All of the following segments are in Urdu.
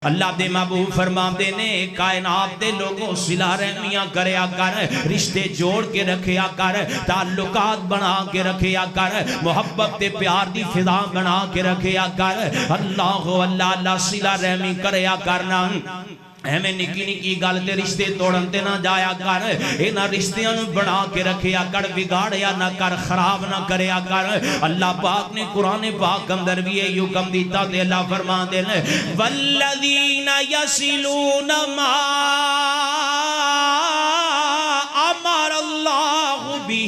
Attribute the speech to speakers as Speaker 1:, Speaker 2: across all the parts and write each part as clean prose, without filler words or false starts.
Speaker 1: اللہ دے محبوب فرماندے نے کائنات دے لوگوں صلہ رحمیاں کریا کر، رشتے جوڑ کے رکھیا کر، تعلقات بنا کے رکھیا کر، محبت تے پیار دی فضا بنا کے رکھیا کر۔ اللہ صلہ رحمی کریا کرنا۔ ہمیں نکی نکی گل تے رشتے توڑن تے نہ جایا کر، اینا رشتیاں نو بنا کے رکھیا کر، بگاڑیا نہ کر، خراب نہ کریا کر۔ اللہ پاک نے قرآن پاک اندر بھی یہ حکم دیتا تے اللہ فرما دے والذین یصلون ما امر اللہ بھی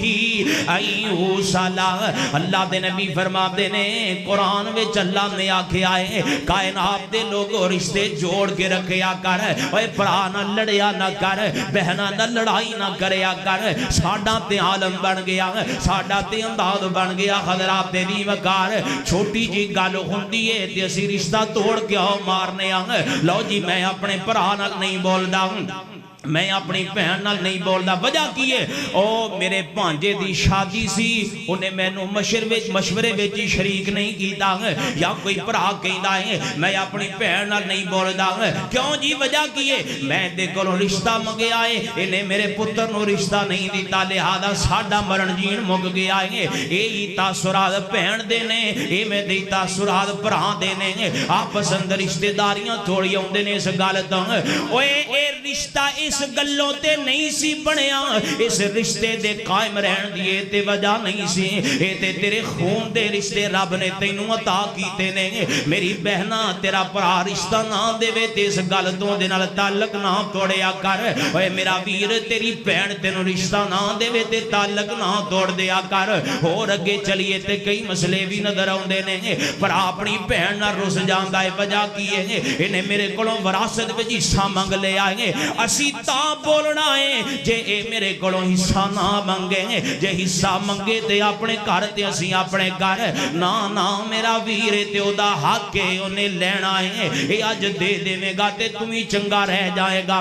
Speaker 1: ایوصلا۔ اللہ دے نبی فرما دے نے قرآن وچ اللہ نے آکھے آئے کائنات دے لوگوں رشتے جوڑ کے رکھیا کر، اوے بھرا نہ لڑیا نہ کر، بہنا نہ لڑائی نہ کریا کر۔ ساڈا تے عالم بن گیا، ساڈا تے انداز بن گیا حضرات دے دی وقار، چھوٹی جی گل ہوندی ہے تے اسی رشتہ توڑ کے آؤ مارنے آں۔ لو جی میں اپنے بھرا نال نہیں بولدا، میں اپنی بہن نال نہیں بولدا، وجہ کی ہے او میرے بھانجے دی شادی سی، انہیں مینوں مشورے وچ شریک نہیں کیتا، یا کوئی بھرا کہندا ہے میں اپنی بہن نال نہیں بولدا، کیوں جی وجہ کی ہے میں دے کولوں رشتہ منگیا ہے، انہیں میرے پتر نو رشتہ نہیں دیتا، لہذا ساڈا مرن جین مک گیا ہے۔ اے تاثرات بہن دے نے، اے میں دی تاثرات بھرا دے نے، آپس اندر رشتہ داریاں تھوڑی اوندے نے۔ اس گل تو اوے اے رشتہ اس گلوں تے نہیں سی بنیا، اس رشتے دے قائم رہن دیئے تے وجہ نہیں سی، اے تے تیرے خون دے رشتے رب نے تینوں عطا کیتے نے۔ میری بہنا تیرا پرا رشتہ نہ دے وے تے اس گل تو دے نال تعلق نہ توڑیا کر، اوے میرا ویر تیری بہن تینوں رشتہ نہ دے وے تے تعلق نہ توڑ دیا کر۔ اور اگے چلیے تے کئی مسئلے بھی نظر آوندے نے، پر اپنی بہن نال رس جاندا ہے، وجہ کی ہے انہیں میرے کولوں وراثت وچ حصہ منگ لے آئے، اسی بولنا ہے جے اے میرے کولوں حصہ نہ منگے، جے حصہ منگے تے اپنے گھر تے اسی اپنے گھر، نا میرا ویر تے او دا حق ہے انہیں لینا ہے، اے اج دے دے میں گا تے تمہیں چنگا رہ جائے گا،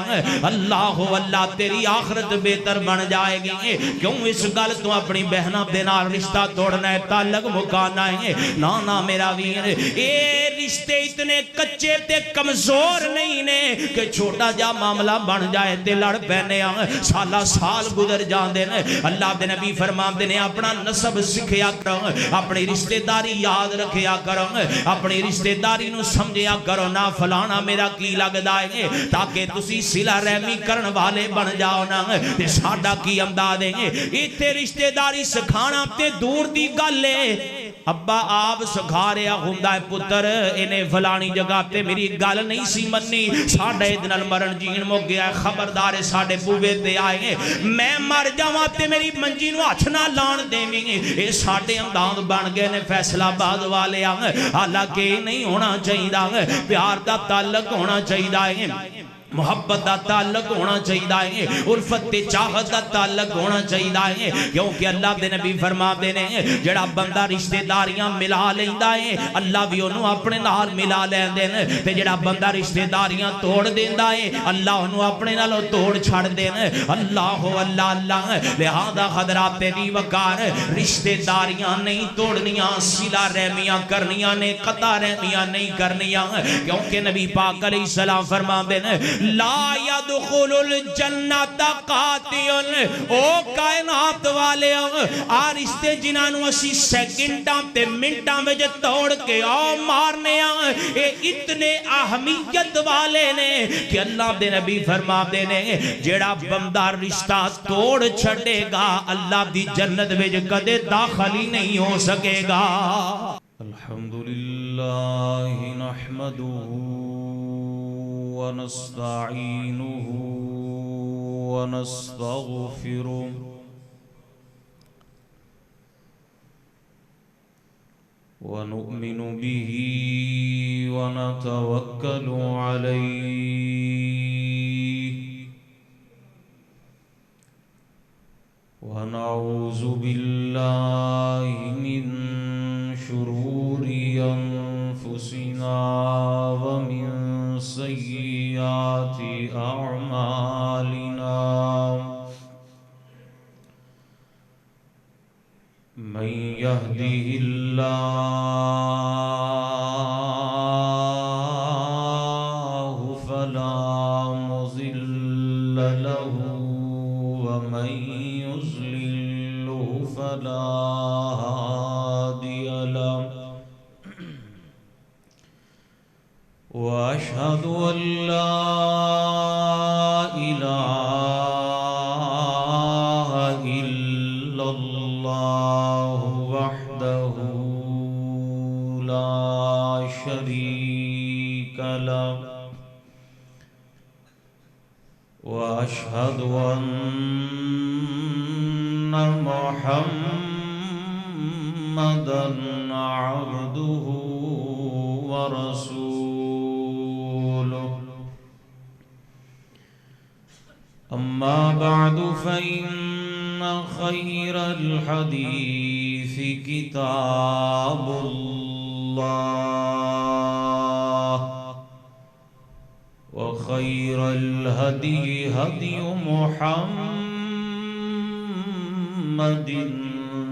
Speaker 1: اللہ تیری آخرت بہتر بن جائے گی۔ کیوں اس گل تو اپنی بہنہ دے نال رشتہ توڑنا ہے، تعلق مکانا ہے؟ نا میرا ویر، اے رشتے اتنے کچے تے کمزور نہیں نے کہ چھوٹا جا معاملہ بن جائے تے لڑ پہنے آن، سالہ سال گزر جان دینے۔ اللہ دے نبی فرمان دینے اپنا نسب سکھیا کرو، اپنی رشتہ داری یاد رکھیا کرو، اپنی رشتہ داری نو سمجھیا کرو، نا فلانا میرا کی لگ دائے، تاکہ تسی صلہ رحمی کرن والے بن جاؤ نا، تے ساڈا کی امداد ہے۔ ایتھے رشتہ داری سکھانا تے دور دی گل ہے، ابا آپ سکھا رہا ہوندا ہے پتر انہیں فلانی جگہ تے میری گل نہیں سی مننی، ساڈا ادنال مرن جین مو گیا ہے، خبردار ساڈے بوے تے آئے، میں مر جاواں تے میری منجی نو ہتھ نہ لان دیویں، اے ساڈے انداز بن گئے نے فیصلہ آباد والے، حالانکہ نہیں ہونا چاہیے، پیار دا تعلق ہونا چاہیے، محبت دا تعلق ہونا چاہیے، الفت تے چاہت دا تعلق ہونا چاہیے، کیونکہ اللہ دے نبی فرما دینے جڑا بندہ رشتہ داریاں ملا لیندہ ہے اللہ بھی انہوں اپنے نال ملا لیندے ہیں، تے جڑا بندہ رشتہ داریاں توڑ دیندہ ہے اللہ انہوں اپنے نالوں توڑ چھڑ دینے۔ اللہ لہذا حضرات دی وقار رشتہ داریاں نہیں توڑنیاں، صلہ رحمیاں کرنیاں نے، قطع رحمیاں نہیں کرنیاں، کیونکہ نبی پاک علیہ السلام فرما دینے لا يدخل الجنت قاتل، او کائنات والے آ رشتے جنہوں اسی سیکنڈاں تے منٹاں میں توڑ کے آؤ مارنے آئے، اے اتنے اہمیت والے نے کہ اللہ دے نبی فرما دے نے جیڑا بندہ رشتہ توڑ چھڑے گا اللہ دی جنت میں کدے داخل ہی نہیں ہو سکے گا۔ الحمدللہ نحمدہ ونستعینه ونستغفره ونؤمن به ونتوکل علیه ونعوذ باللہ من شرور انفسنا ومن سیئات اعمالنا، من يهده الله فلا مضل له ومن يضلل فلا هادي له وأشهد أن لا إله إلا الله وحده لا شريك له وأشهد أن محمدًا عبده ورسوله أما بعد فإن خير الحديث كتاب الله وخير الهدي هدي محمد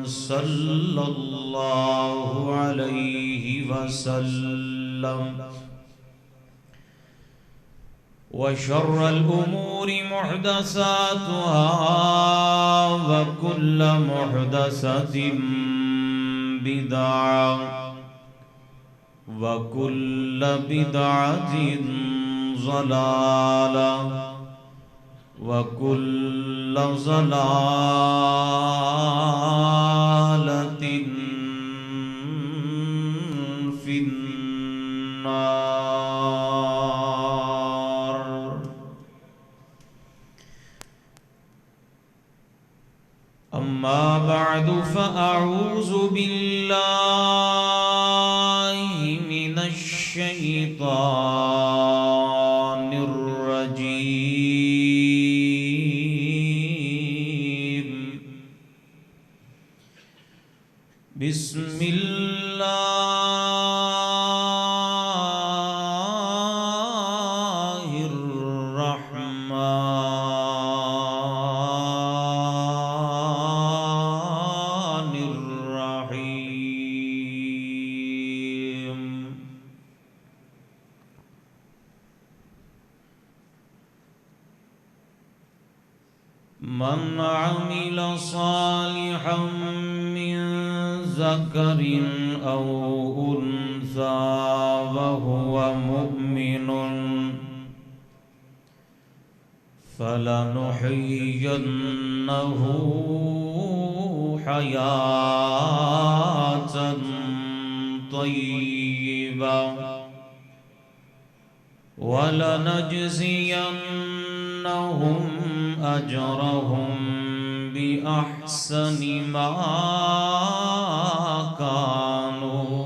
Speaker 1: صلى الله عليه وسلم وشر الأمور محدثاتها وكل محدثة بدعة وكل بدعة ضلالة وكل ضلالة في النار. أما بعد فأعوذ بالله من الشيطان الرجيم. بسم الله الرحمن الرحيم. من عمل صالحا من ذكر أو أنثى وهو مؤمن فلنحيينه حياة طيبة ولنجزينهم أجرهم بأحسن ما كانوا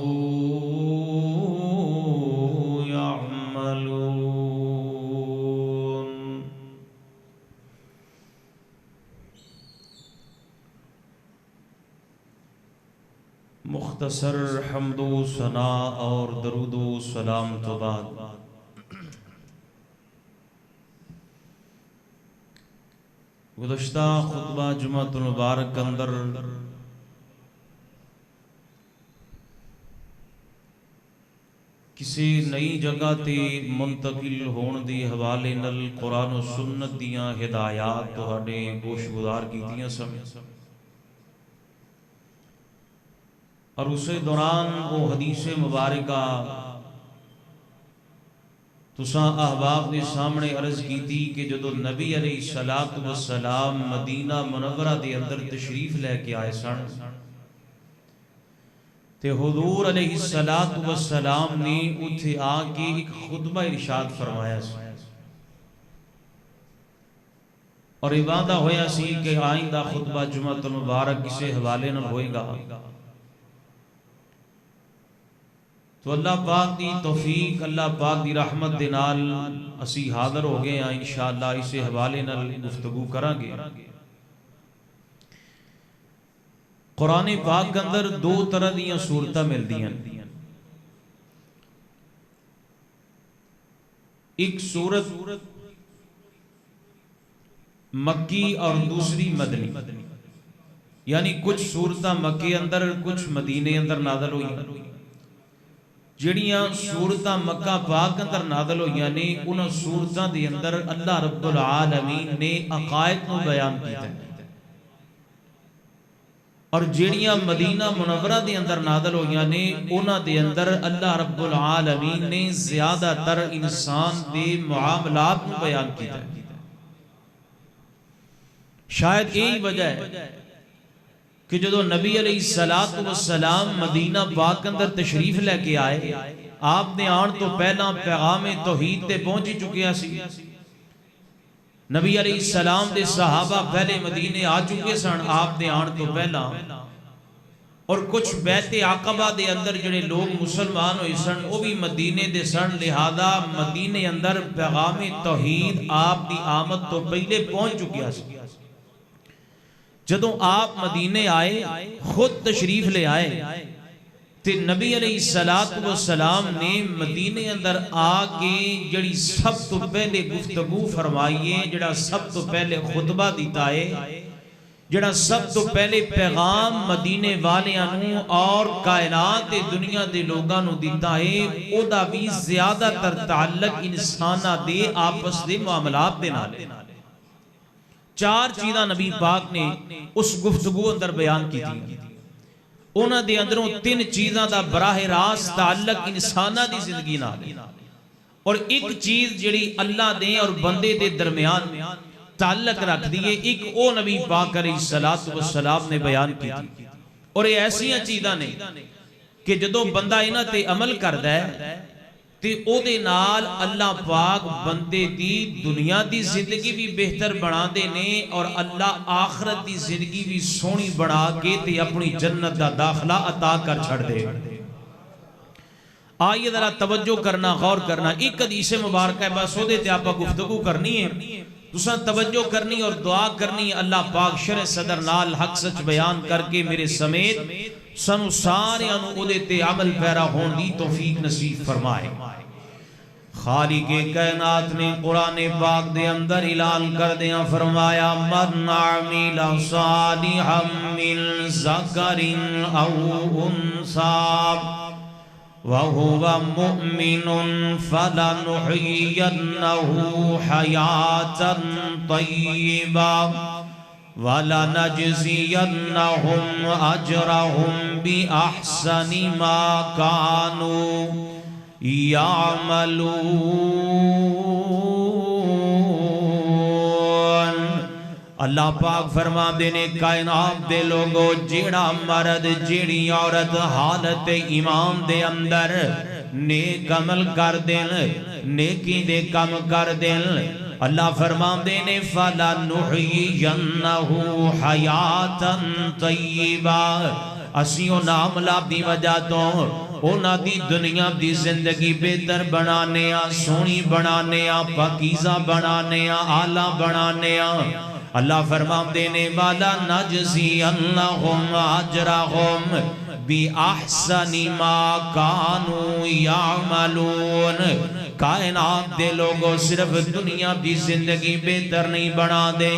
Speaker 1: يعملون. مختصر حمد و ثناء اور درود و سلام تو بعد گزشتہ خطبہ جمعۃ المبارک اندر کسی نئی جگہ تے منتقل ہون دی حوالے نال قرآن و سنت دیاں ہدایات تہاڈے گوش گزار کیتیاں سن اور اسی دوران وہ حدیث مبارکہ تساں احباب کے سامنے عرض کی تھی کہ جدو نبی علیہ السلام مدینہ منورہ دے اندر تشریف لے کے آئے سن تے حضور علیہ السلام نے اتھے آ کے ایک خطبہ ارشاد فرمایا سی اور وعدہ ہویا سی کہ آئندہ خطبہ جمعۃ المبارک کسے حوالے نہ ہوئے گا. تو اللہ پاک دی توفیق اللہ پاک دی رحمت دے نال اسی حاضر ہو گئے ہیں انشاءاللہ اسے حوالے نال گفتگو کریں گے. قرآن پاک کے اندر دو طرح دیاں صورتیں ملتی ہیں. ایک صورت مکی اور دوسری مدنی، یعنی کچھ صورتیں مکی اندر کچھ مدینے اندر نازل ہوئی. جڑیاں سورتاں مکہ پاک اندر نازل ہوئیاں نے انہاں سورتاں دے اندر اللہ رب العالمین نے عقائد کو بیان کیتا ہے، اور جڑیاں مدینہ منورہ دے اندر نازل ہوئیاں نے انہاں دے اندر اللہ رب العالمین نے زیادہ تر انسان دے معاملات کو بیان کیتا ہے۔ شاید یہی وجہ ہے کہ جدو نبی علیہ السلام مدینہ پاک اندر تشریف لے کے آئے، آپ نے آن تو پہلا پیغام توحید تے پہنچ چکے سی۔ نبی علیہ السلام دے صحابہ پہلے مدینے آ چکے سن آپ نے آن تو پہلا، اور کچھ بیت عقبہ دے اندر جڑے لوگ مسلمان ہوئی سن وہ بھی مدینے دے سن، لہذا مدینے اندر پیغام توحید آپ دی آمد تو پہلے پہنچ چکے سی۔ جدوں آپ مدینے آئے خود تشریف لے آئے تے نبی علیہ السلام نے مدینے اندر آکے جڑی سب تو پہلے گفتگو فرمائیے، جڑا سب تو پہلے خطبہ دیتا ہے، جڑا سب تو پہلے پیغام مدینے والیاں اور کائنات دنیا دے لوگاں نو دیتا ہے، او دا بھی زیادہ تر تعلق انسانہ دے آپس دے معاملات دے نالے۔ چار چیزاں نبی پاک نے اس گفتگو اندر بیان کی تھی، انہاں دے اندروں تین چیزاں دا براہ راست تعلق انسانہ دی زندگی نال، اور ایک چیز جڑی اللہ دے اور بندے دے درمیان تعلق رکھ دیئے، ایک او نبی پاک علیہ السلام نے بیان کی تھی۔ اور یہ ایسی چیزاں نے کہ جدو بندہ انہاں تے عمل کردا ہے تے او دے نال اللہ پاک بندے دی دنیا دی زندگی بھی بہتر بنا دے نے، اور اللہ آخرت دی زندگی بھی سونی بنا کے تے اپنی جنت دا داخلہ عطا کر چھڑ دے۔ آئیے ذرا توجہ کرنا، غور کرنا، ایک حدیث مبارکہ ہے بس وہ دیتے آپ گفتگو کرنی ہے، تساں توجہ کرنی اور دعا کرنی اللہ پاک شرع صدر نال حق سچ بیان کر کے میرے سمیت سنو سارے انو دیتے عمل پیرا ہون دی توفیق نصیب فرمائے۔ خالق کائنات نے قرآن پاک دے اندر اعلان کر دیا، فرمایا من عمل صالحا من ذکر او انثى وَهُوَ مُؤْمِنٌ فَلَنُحْيِيَنَّهُ حَيَاةً طَيِّبَةً وَلَنَجْزِيَنَّهُمْ أَجْرَهُمْ بِأَحْسَنِ مَا كَانُوا يَعْمَلُونَ۔ اللہ پاک فرما دینے کائنات دے لوگو، جیڑا مرد جیڑی عورت حالت ایمان دے اندر نیک عمل کر دل، نیکی دے کم کر دل، اللہ فرما دینے فَلَنُحْيِيَنَّهُ حَيَاةً طَيِّبَةً، اسیوں نام لاب دی وجہ تو اونا دی دنیا دی زندگی بہتر بنانے، سونی بنانے، پاکیزہ بنانے، آلہ بنانے۔ اللہ فرمام دینے والا نجزینہم اجرہم بِأَحْسَنِ مَا كَانُوا يَعْمَلُونَ۔ کائنات دے لوگوں صرف دنیا دی زندگی بہتر نہیں بنا دے،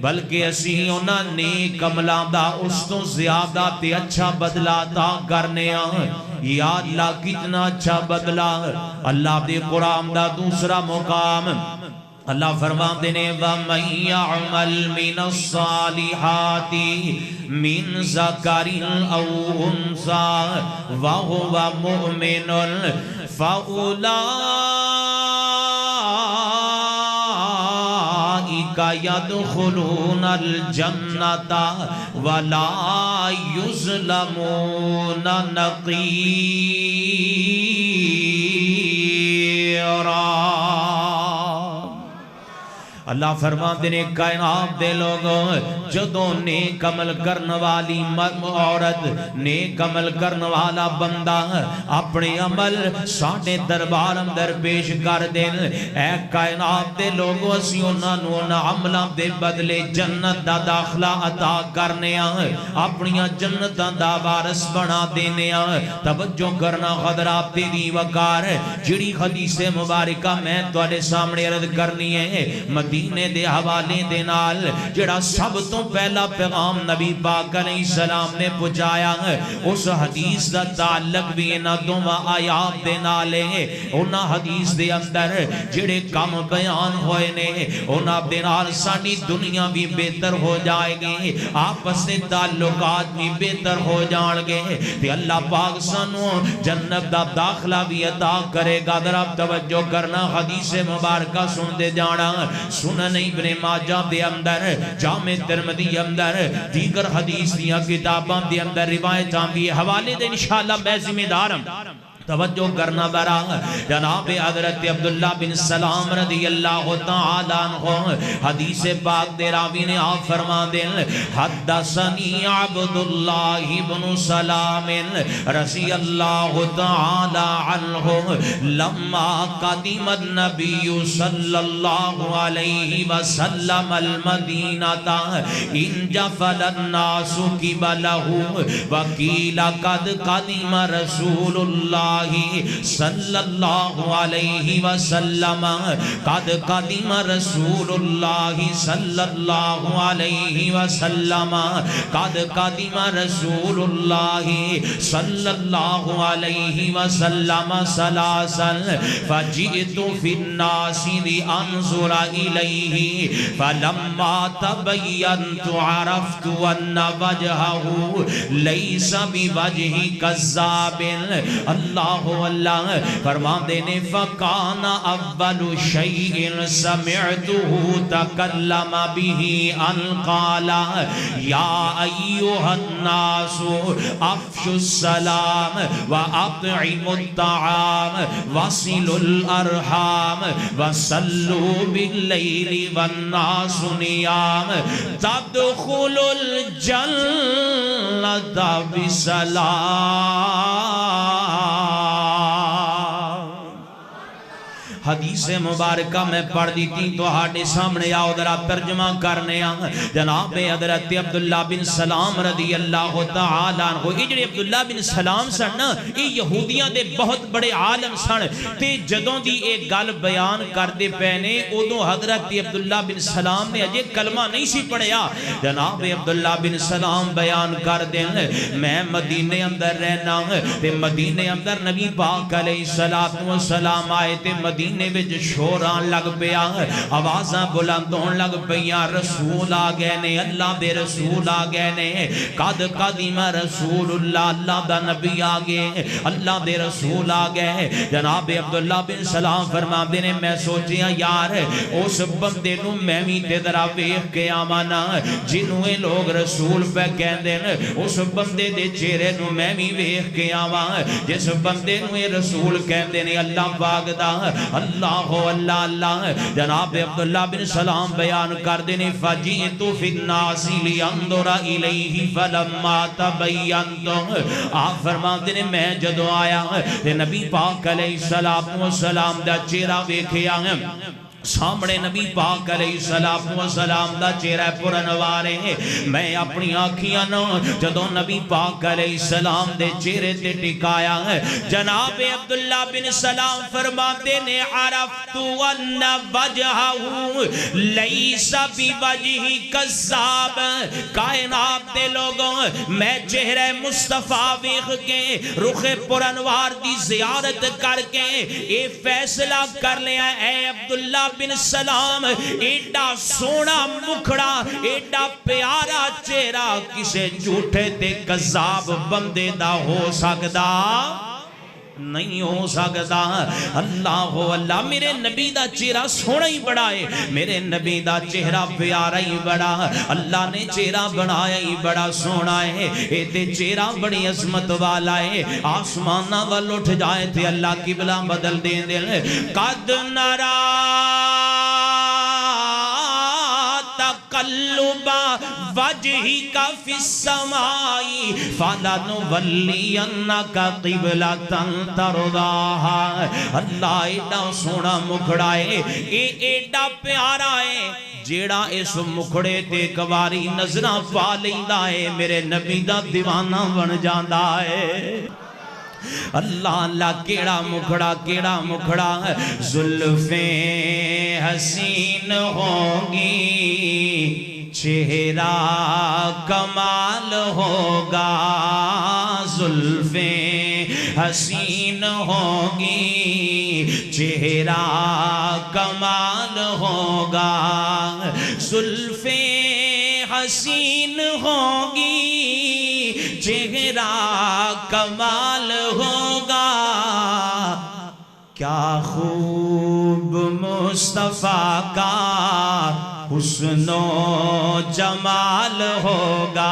Speaker 1: بلکہ اسی انہاں نیک عملاں دا اس تو زیادہ تے اچھا بدلہ عطا کرنے ہیں۔ یا اللہ کتنا اچھا بدلہ، اللہ دے قرآن دا دوسرا مقام اللہ فرمان دینے وَمَنْ يَعْمَلْ مِنَ الصَّالِحَاتِ مِنْ ذَكَرٍ أَوْ أُنْثَى وَهُوَ مُؤْمِنٌ فَأُولَئِكَ يَدْخُلُونَ الْجَنَّةَ وَلَا يُظْلَمُونَ نَقِيرًا۔ اللہ فرمان دینے کائنات دے لوگوں، جدوں نیک عمل کرنے والی عورت، نیک عمل کرنے والا بندہ اپنے عمل ساڑھے دربار اندر پیش کر دیں، اے کائنات دے لوگوں اسی انہوں عملہ دے بدلے جنت دا داخلہ عطا کرنے، اپنی جنت دا وارث بنا دینے۔ توجہ کرنا خضرات تیری وقار، جڑی حدیث مبارکہ میں تواڈے سامنے عرض کرنی ہے، مدینہ مدینے دے حوالے دے نال جڑا سب تو پہلا پیغام نبی پاک علیہ السلام نے پہنچایا اس حدیث دا تعلق بھی انہاں دوواں آیات دے نال ہے انہاں حدیث دے اندر جڑے کم بیان ہوئے نے انہاں دے نال ساری دنیا بھی بہتر ہو جائے گی آپس دے تعلقات بھی بہتر ہو جان گے تے اللہ پاک سانو جنت دا داخلہ بھی عطا کرے گا۔ ذرا توجہ کرنا حدیث مبارکہ سن دے جانا سنن ابن ماجہ دے اندر جامع ترمذی اندر دیگر حدیث دیاں کتاباں دے اندر روایتاں بھی حوالے دے انشاءاللہ میں ذمہ دار ہوں توجہ کرنا برا جناب حضرت عبداللہ بن سلام رضی اللہ تعالیٰ عنہ حدیث پاک دے راوی نے آپ فرما دیں حدثنی عبداللہ بن سلام رضی اللہ تعالیٰ عنہ لما قدم النبی صلی اللہ علیہ وسلم المدینہ انجفل الناس قبلہ وقیل قد قدم رسول اللہ صلی اللہ علیہ وسلم قد قدم رسول اللہ صلی اللہ علیہ وسلم قد قدم رسول اللہ صلی اللہ علیہ وسلم سلاسل فجئت فی الناس لانظر الیہ فلما تبینت عرفت ان وجہہ لیس بوجہ کذاب اللہ فرما دینے فکان اول شیء سمعته تکلم به ان قال یا ایوہ الناس افشوا السلام واطعموا الطعام وصلوا الارحام وصلوا باللیل والناس نیام تدخلوا الجنة بسلام۔ حدیث مبارکہ میں پڑھ دیتی تو ہاڑے سامنے آؤ ذرا ترجمہ کرنے جناب حضرت عبداللہ بن سلام رضی اللہ تعالیٰ عنہ اجڑے عبداللہ بن سلام سن یہ یہودیاں دے بہت بڑے عالم سن تے جدوں دی ایک گل بیان کر دے پہنے ادوں حضرت عبداللہ بن سلام نے اجے کلمہ نہیں سی پڑھیا جناب عبداللہ بن سلام بیان کر دیں میں مدینے اندر رہنا تے مدینے اندر نبی پاک علیہ السلام آئے تے مدینے وچ شوران لگ پیا آوازاں بلند ہون لگ پیا رسول آ گئے نے اللہ دے رسول آ گئے نے قد قدم رسول اللہ اللہ دا نبی آ گئے اللہ دے رسول آ گئے جناب عبداللہ بن سلام فرماندے نے میں سوچیا یار اس بندے نو میں بھی تے ذرا ویکھ کے آوانا جنوں اے لوگ رسول پہ کہندے نے اس بندے دے چہرے نو میں بھی ویکھ کے آواں جس بندے نو اے رسول کہندے نے اللہ پاک دا اللہ اللہ اللہ جناب عبداللہ بن سلام بیان کر دینے فجئت فی الناس لینظر الیہ فلما تبینت آپ فرما دینے میں جدو آیا نبی پاک علیہ السلام دا چہرہ ویکھیا سامنے نبی پاک علیہ السلام دا چہرہ پرنوارے میں اپنی آنکھیاں نو جدو نبی پاک علیہ السلام دے چہرے تے ٹکایا جناب عبداللہ بن سلام فرماتے نے عرفت ان وجہہ لیس بوجہ کذاب کائنات دے لوگوں میں چہرہ مصطفیٰ ویکھ کے رخ پرنوار دی زیارت کر کے اے فیصلہ کر لیا اے عبداللہ بن سلام ایڈا سونا مکھڑا ایڈا پیارا چہرہ کسے جھوٹے تے کذاب بندے دا ہو سکدا نہیں ہو سکتا اللہ اللہ میرے نبی دا چہرہ سونا ہی بڑا ہے میرے نبی دا چہرہ پیارا ہی بڑا اللہ نے چہرہ بنایا ہی بڑا سونا ہے اے تے چہرہ بڑی عظمت والا ہے آسمانہ وال اٹھ جائے تے اللہ قبلہ بدل دیں دے قد نرا تقلب وجہک فی السمائی فلنولینک قبلۃ ترضاہا اللہ ایڈا سونا مکھڑا ہے اے ایڈا پیارا ہے جیڑا اس مکھڑے تے کواری نظرہ پا لیندا ہے میرے نبی دا دیوانہ بن جاندا ہے اللہ اللہ کیڑا مکھڑا زلفیں حسین ہوں گی چہرہ کمال ہوگا زلفیں حسین ہوں گی چہرہ کمال ہوگا زلفیں حسین ہوں گی چہرہ کمال ہوگا کیا خوب مصطفیٰ کا حسن و جمال ہوگا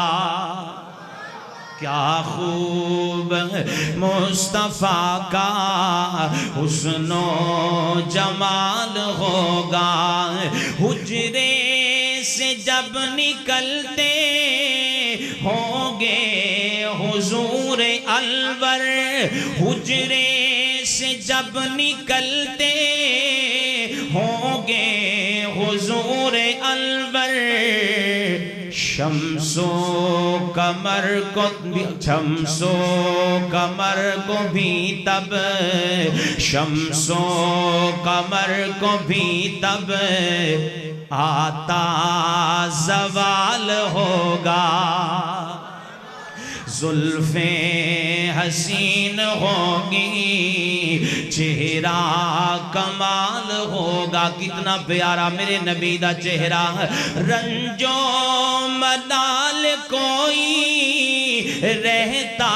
Speaker 1: کیا خوب مصطفیٰ کا حسن و جمال ہوگا حجرے سے جب نکلتے ہوں گے حضور انور حجرے سے جب نکلتے ہوں گے حضور انور شمس و قمر کو بھی تب شمس و قمر کو بھی تب آتا زوال ہوگا زلفیں حسین ہوں گی چہرہ کمال ہوگا کتنا پیارا میرے نبی دا چہرہ رنج و ملال کوئی رہتا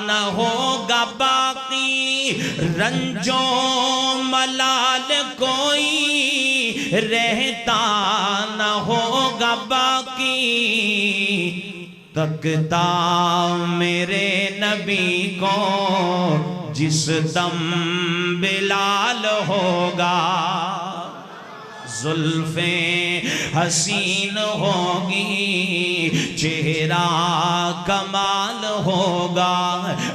Speaker 1: نہ ہوگا باقی رنج و ملال کوئی رہتا نہ ہوگا باقی تکتا میرے نبی کو جس دم بلال ہوگا زلفیں حسین ہوگی چہرہ کمال ہوگا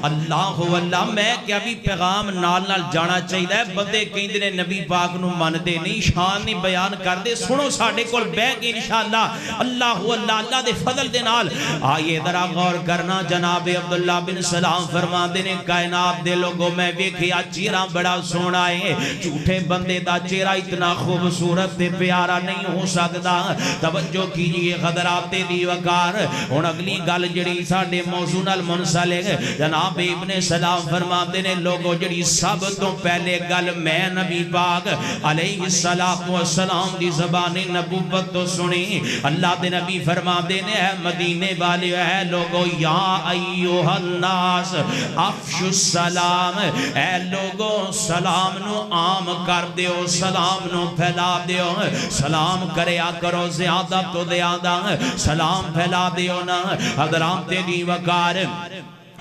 Speaker 1: اللہ اللہ میں کیا بھی پیغام نال نال جانا چاہیے بندے کہیں دنے نبی پاک نو من دے نہیں شان نہیں بیان کر دے سنو ساڑھے کول بے گے انشاءاللہ اللہ اللہ دے فضل دے نال آئیے ذرا غور کرنا جناب عبداللہ بن سلام فرما دینے کائنات دے لوگوں میں ویکھیا چہرہ بڑا سونا ہے جھوٹے بندے دا چہرہ اتنا خوبصورت تے پیارا نہیں ہو سکتا توجہ کیجئے حضرات دی وقار ہن اگلی گل جڑی ساڈے موضوع نال منسلک جناب ابن سلام فرماتے نے لوگوں جڑی سب تو پہلے گل میں نبی پاک علیہ السلام دی زبان نبوت تو سنی اللہ دے نبی فرماتے نے اے مدینے والے اے لوگوں یا ایھا الناس افشوا السلام اے لوگوں سلام نو عام کر دیو سلام نو پھیلا دیو سلام کریا کرو زیادہ تو زیادہ سلام پھیلا دیو نا حضرات دی وقار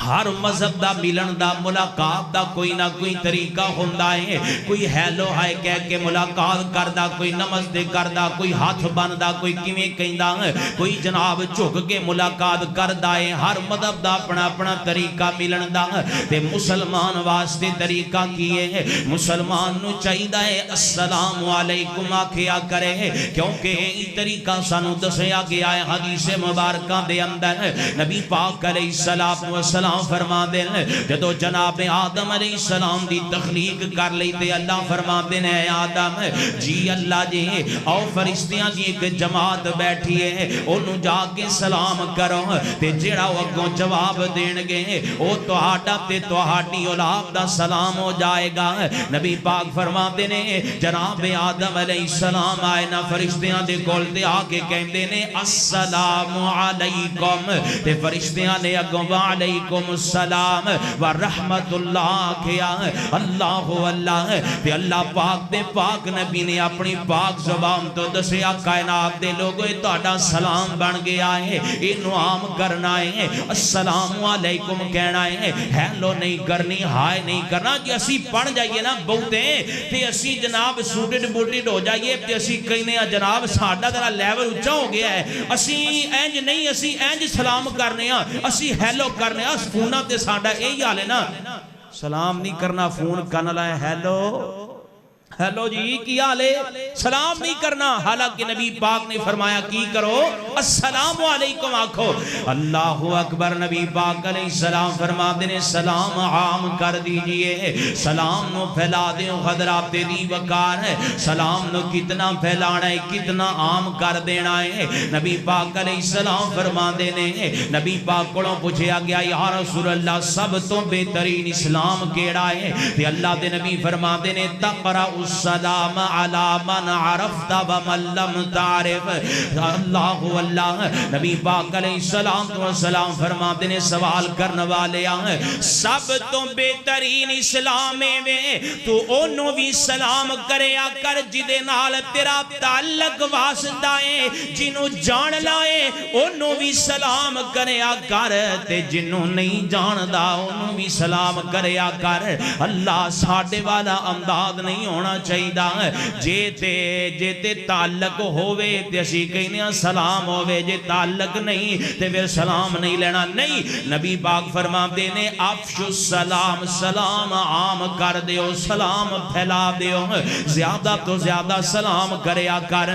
Speaker 1: ہر مذہب دا ملن دا ملاقات دا کوئی نہ کوئی طریقہ ہوندہ ہے کوئی ہیلو ہائے کہہ کے ملاقات کردہ کوئی نمستے کردہ کوئی ہاتھ بندہ کوئی کیویں کہندہ کوئی جناب جھک کے ملاقات کردہ ہے ہر مذہب دا اپنا اپنا طریقہ ملن دا تے مسلمان واسطے طریقہ کیے ہیں مسلمان نو چاہیدہ ہے السلام علیکم آکھیا کرے کیونکہ یہ طریقہ سانو دسیا گیا ہے حدیث مبارکہ دے اندر نبی پاک علیہ السلام فرما دیں جدو جناب آدم علیہ السلام دی تخلیق کر لیتے اللہ فرما دیں اے آدم جی اللہ جی او فرشتیاں جی ایک جماعت بیٹھی ہے انہوں جا کے سلام کرو تے جڑا وگوں جواب دین گے او توہاڈا تے توہاڈی اولاد دا سلام ہو جائے گا نبی پاک فرما دیں جناب آدم علیہ السلام آئے نا فرشتیاں دے کول تے آ کے کہندے نے السلام علیکم تے فرشتیاں نے اگوں وعلیکم السلام ورحمت اللہ کیا اللہ اللہ تے اللہ پاک دے پاک نبی نے اپنی پاک زبان تو دسیا کائنات دے لوگوں تہاڈا سلام بن گیا ہے اینو عام کرنا ہے السلام علیکم کہنا ہے ہیلو نہیں کرنی ہائے نہیں کرنا جی اسی پڑھ جائیے نا بہتے تے اسی جناب سوٹڈ بوٹڈ ہو جائیے تے اسی کہنے جناب ساڈا ذرا لیول اونچا ہو گیا ہے اسی انج نہیں اسی انج سلام کرنے ہاں اسی ہیلو کرنے ہاں فونہ تے ساڈا یہی حال ہے نا سلام نہیں کرنا فون کن لائے ہیلو ہیلو جی کی حال ہے، سلام نہیں کرنا، حالانکہ نبی پاک نے فرمایا کی کرو السلام علیکم آکھو۔ اللہ اکبر، نبی پاک علیہ السلام فرما دینے سلام عام کر دیجئے، سلام نو پھیلا دیں حضرات دی وقار ہے، سلام نو کتنا پھیلانا ہے، کتنا عام کر دینا ہے۔ نبی پاک علیہ السلام فرما دینے، نبی پاک کو پوچھا گیا یا رسول اللہ سب تو بہترین اسلام کیڑا ہے؟ تے اللہ دے نبی فرما دینے تقرأ السلام علی من عرفت ومن لم تعرف۔ اللہ اللہ، نبی پاک علیہ السلام فرماتے ہیں سوال کرنے والے ہیں سب تو بہترین اسلام میں تو انہوں بھی سلام کریا کر جدے نال تیرا تعلق واسطہ ہے، جنہوں جان لائے انہوں بھی سلام کریا کر، تے جنہوں نہیں جان دا انہوں بھی سلام کریا کر۔ اللہ ساڑھے والا امداد نہیں ہونا چاہیے، جے تعلق ہوئے تے اسی کہنے سلام ہوئے، جے تعلق نہیں تے پھر سلام نہیں لینا۔ نہیں، نبی پاک فرما دینے افشو السلام، سلام عام کر دیو، سلام پھیلا دیو، زیادہ تو زیادہ سلام کریا کر۔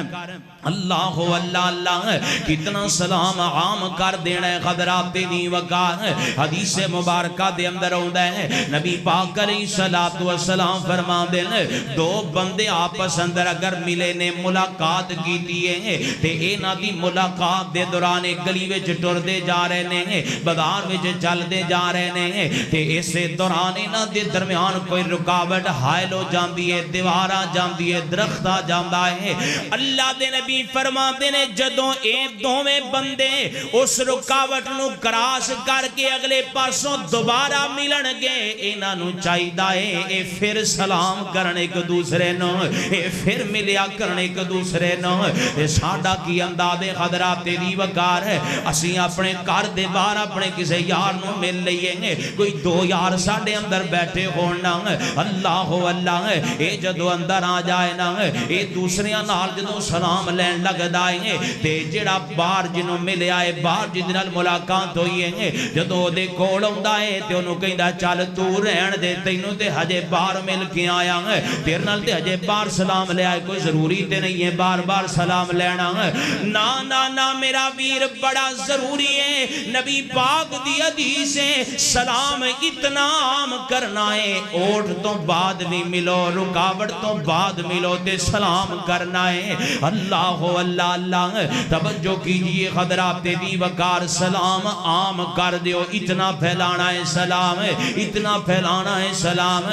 Speaker 1: اللہ اللہ اللہ، کتنا سلام عام کر دینا ہے حضرات دی وقار۔ حدیث مبارکہ دے اندر ہوتا ہے نبی پاک علیہ السلام فرما دینے دو بندے آپس اندر اگر ملے نے ملاقات کی دیئے تے اینا دی ملاقات دے دوران گلی وچ ٹر دے جا رہے نے، بازار وچ چل دے جا رہے نے، تے اسے دوران اینا دے درمیان کوئی رکاوٹ حائل ہو جاندی ہے، دیوارہ جاندی ہے، درختہ جاندہ ہے۔ اللہ دے نبی فرما دینے جدوں اے دوویں بندے اس رکاوٹ نو کراس کر کے اگلے پاسوں دوبارہ ملن گے، اینا نو چاہی دائے اے پھر سلام کرنے کو دوسرے نو، اے پھر ملیا کرنے کو دوسرے نو۔ اے ساڑھا کی انداز حضرات دی وقار ہے، اسی اپنے کار دے بار اپنے کسے یار نو مل لئے گے، کوئی دو یار ساڑھے اندر بیٹھے ہونا، اللہ اللہ اے جدو اندر آ جائے نا، اے دوسرے نال جدو سلام لین لگ دائیں تے جڑا بار جنہوں ملے آئے بار جنہوں ملاقات ہوئی ہے جدو دے کولوں دائے تے انہوں کہیں دا چال تو رہن دے تینوں تے حجے بار مل کے آیا ہے، تیر نال تے حجے بار سلام لے آئے، کوئی ضروری تے نہیں ہے بار بار سلام لینا ہے۔ نا نا نا میرا ویر بڑا ضروری ہے، نبی پاک دی حدیث ہے سلام اتنا عام کرنا ہے، اوٹ تو بعد بھی ملو، رکاوٹ تو بعد ملو تے سلام کرنا ہے۔ اللہ اللہ اللہ، توجہ کیجئے حضرات دی وقار، سلام عام کر دیو، اتنا پھیلانا ہے سلام، اتنا پھیلانا ہے سلام۔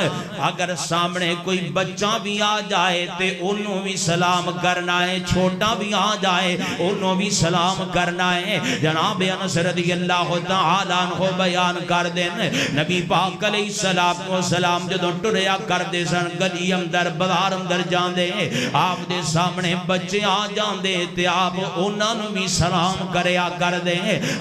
Speaker 1: اگر سامنے کوئی بچہ بھی آ جائے تے انہوں بھی سلام کرنا ہے، چھوٹا بھی آ جائے انہوں بھی سلام کرنا ہے۔ جناب انس رضی اللہ تعالیٰ عنہ بیان کر دیں نبی پاک علیہ السلام جدوں ٹریا کر دے سن گلی اندر بازار اندر جان دے، آپ دے سامنے بچے آ جان دے تے آپ انہاں نوں بھی سلام کریا کر دے،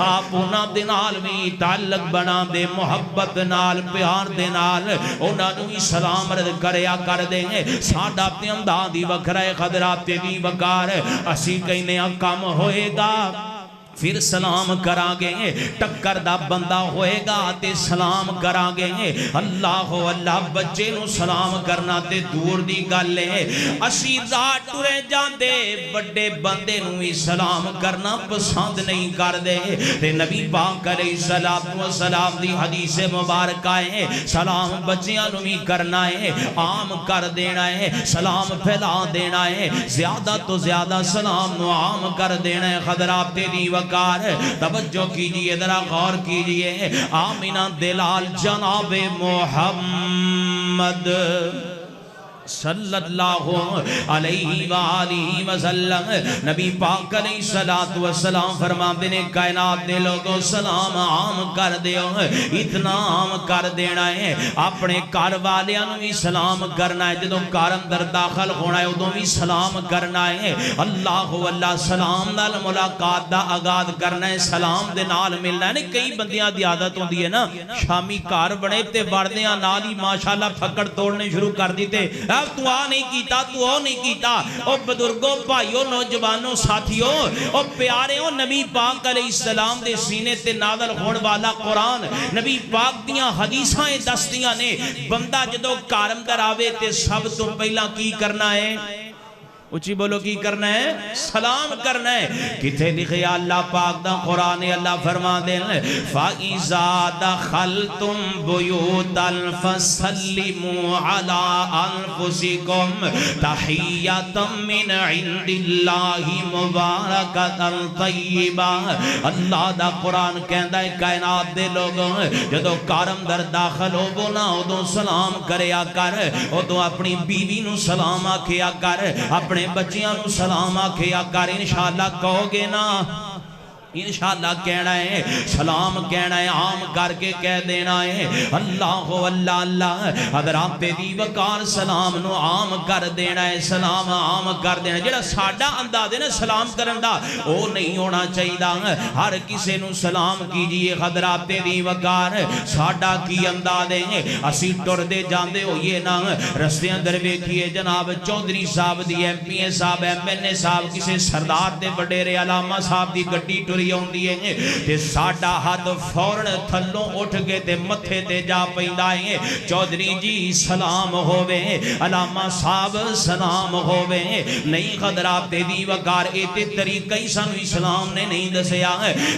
Speaker 1: آپ انہاں دے نال بھی تعلق بنا دے، محبت نال پیار دے نال انہاں نوں بھی سلام رد کریا کر دے۔ ساڈا تے انداز دی وکھرا ہے حضرات دی وقار، اسی کہنے کم ہوئے گا پھر سلام کرا گے، ٹکر دا بندہ ہوئے گا تے سلام کرا گے۔ اللہ اللہ، بچے نو سلام کرنا تے دور دی گل ہے، اسی رات ٹرے جاندے بڑے بندے نو ہی سلام کرنا پسند نہیں کر دے۔ تے نبی پاک علیہ السلام دی حدیث مبارکہ ہے سلام بچیاں نو ہی کرنا ہے، عام کر دینا ہے، سلام پھیلا دینا ہے، زیادہ تو زیادہ سلام نو عام کر دینا ہے۔ حضرات دی وقار توجہ کیجئے، ذرا غور کیجئے، آمینہ دلال جناب محمد صلی اللہ علیہ وآلہ وسلم، نبی پاک علیہ السلام فرماتے ہیں کائنات دے لوگوں سلام عام کر دیو، اتنا عام کر دینا ہے، اپنے کار والیاں بھی سلام کرنا ہے، جدوں کار اندر داخل ہونا ہے ادوں بھی سلام کرنا ہے۔ اللہ اللہ، سلام نال ملاقات دا آغاز کرنا ہے، سلام دے نال ملنا ہے۔ کئی بندیاں دی عادت ہوندی ہے نا، شامی کار بنے تے بڑدیاں نال ہی ماشاءاللہ پھکڑ توڑنے شروع کر دیتے، صاحب تو آ نہیں کیتا تو او نہیں کیتا او بزرگوں بھائیوں نوجوانوں ساتھیوں او پیاریوں نبی پاک علیہ السلام دے سینے تے نازل ہون والا قرآن نبی پاک دیاں حدیثاں دستیاں نے بندہ جدو گھر اندر آوے تے سب تو پہلا کی کرنا ہے اچھی بولو کی کرنا ہے سلام کرنا ہے کتے لکھے اللہ پاک دا قرآن اللہ فرما دے فَإِذَا دَخَلْتُمْ بُيُوتًا فَسَلِّمُوا عَلَىٰ أَنفُسِكُمْ تَحِيَّةً مِّنْ عِنْدِ اللَّهِ مُبَارَكَةً طَيِّبَةً اللہ دا قرآن کہندا ہے کائنات دے لوگوں جدو گھر اندر داخل ہو نا ادو سلام کریا کر ادو اپنی بیوی نو سلام آکھیا کر اپنے بچیاں نو سلام آکھیا کر انشاءاللہ کہو گے نا انشاءاللہ کہنا ہے سلام کہنا ہے عام کر کے کہہ دینا ہے اللہ اللہ اللہ حضرات دی وقار سلام نو عام کر دینا ہے سلام عام کر دینا جڑا ساڈا انداز ہے نا سلام کرن دا او نہیں ہونا چاہیے ہر کسے نو سلام کیجئے حضرات دی وقار ساڈا کی انداز ہے اسی ٹر دے جاندے ہوئیے نا رستے اندر ویکھیے جناب چودھری صاحب دی ایم پی اے صاحب ایم این اے صاحب کسے سردار دے وڈیرے علامہ صاحب دی گڈی ٹری ہوندی ہے تے ساڈا ہاتھ فورن تھلوں اٹھ کے تے متھے تے جا پیندا ہے چودھری جی سلام ہووے علامہ صاحب سلام ہووے نہیں حضرات دی وقار اے تے طریقہ ہی سانو اسلام نے نہیں دسیا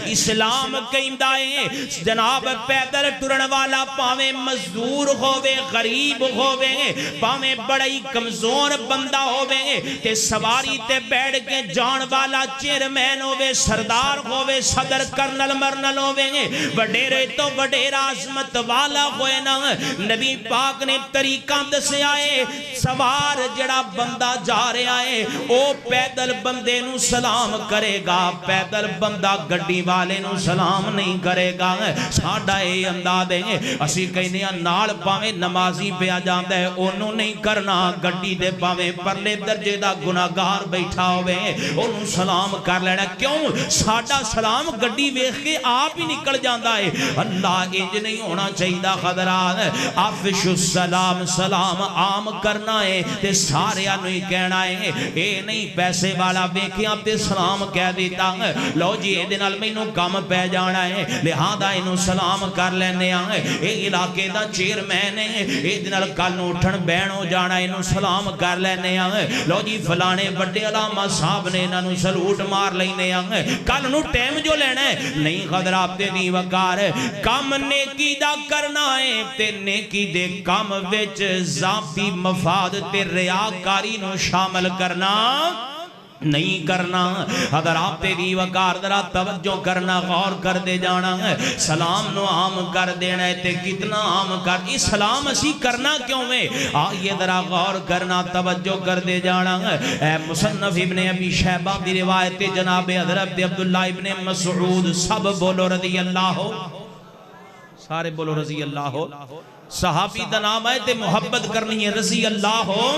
Speaker 1: اسلام کہندا ہے جناب پیدل ٹرن والا پاویں مزدور ہووے غریب ہووے پاویں بڑا ہی کمزور بندہ ہووے تے سواری تے بیٹھ کے جان والا چیئرمین ہووے سردار ہووے صدر کرنل مرنل ہوئے وڈیرے تو وڈیرا عظمت والا ہوئے نا نبی پاک نے طریقہ دسے آئے سوار جڑا بندہ جا رہے آئے او پیدل بندے نو سلام کرے گا پیدل بندہ گڈی والے نو سلام نہیں کرے گا ساڈا اے انداز ہے اسی کہنے نال پاویں نمازی پیا جاندا ہے اونوں نہیں کرنا گڈی دے پاویں پرلے درجے دا گناہگار بیٹھا ہوئے اونوں سلام کر لینا کیوں ساڈا سلام گڈی ویکھ کے آپ ہی نکل جاندا ہے اللہ انج نہیں ہونا چاہیے حضرات افش السلام سلام عام کرنا ہے تے سارے نوں ہی کہنا ہے اے نہیں پیسے والا ویکھیا تے سلام کہہ دیتا لو جی اے دے نال مینوں کم پے جانا ہے لہذا اینوں سلام کر لینے آ اے علاقے دا چیئرمین ہے اے دے نال کل نوں اٹھن بہن ہو جانا اینوں سلام کر لینے آ لو جی فلانے بڑے علامہ صاحب نے انہاں نوں سلوٹ مار لینے آ کل نوں ٹائم جو لینا ہے نہیں حضرات دی وقار کم نیکی دا کرنا ہے تے نیکی دے کم وچ ذاتی مفاد تے ریاکاری نو شامل کرنا نہیں کرنا حضرات دی وقار ذرا توجہ کرنا غور کر دے جانا سلام نو عام کر دینا ہے تے کتنا عام کر اس سلام اسی کرنا کیوں ہے آئیے ذرا غور کرنا توجہ کر دے جانا اے مصنف ابن ابی شیبہ دی روایت جناب حضرت عبداللہ ابن مسعود سب بولو رضی اللہ ہو سارے بولو رضی اللہ ہو صحابی دا نام ہے تے محبت کرنی ہے رضی اللہ ہو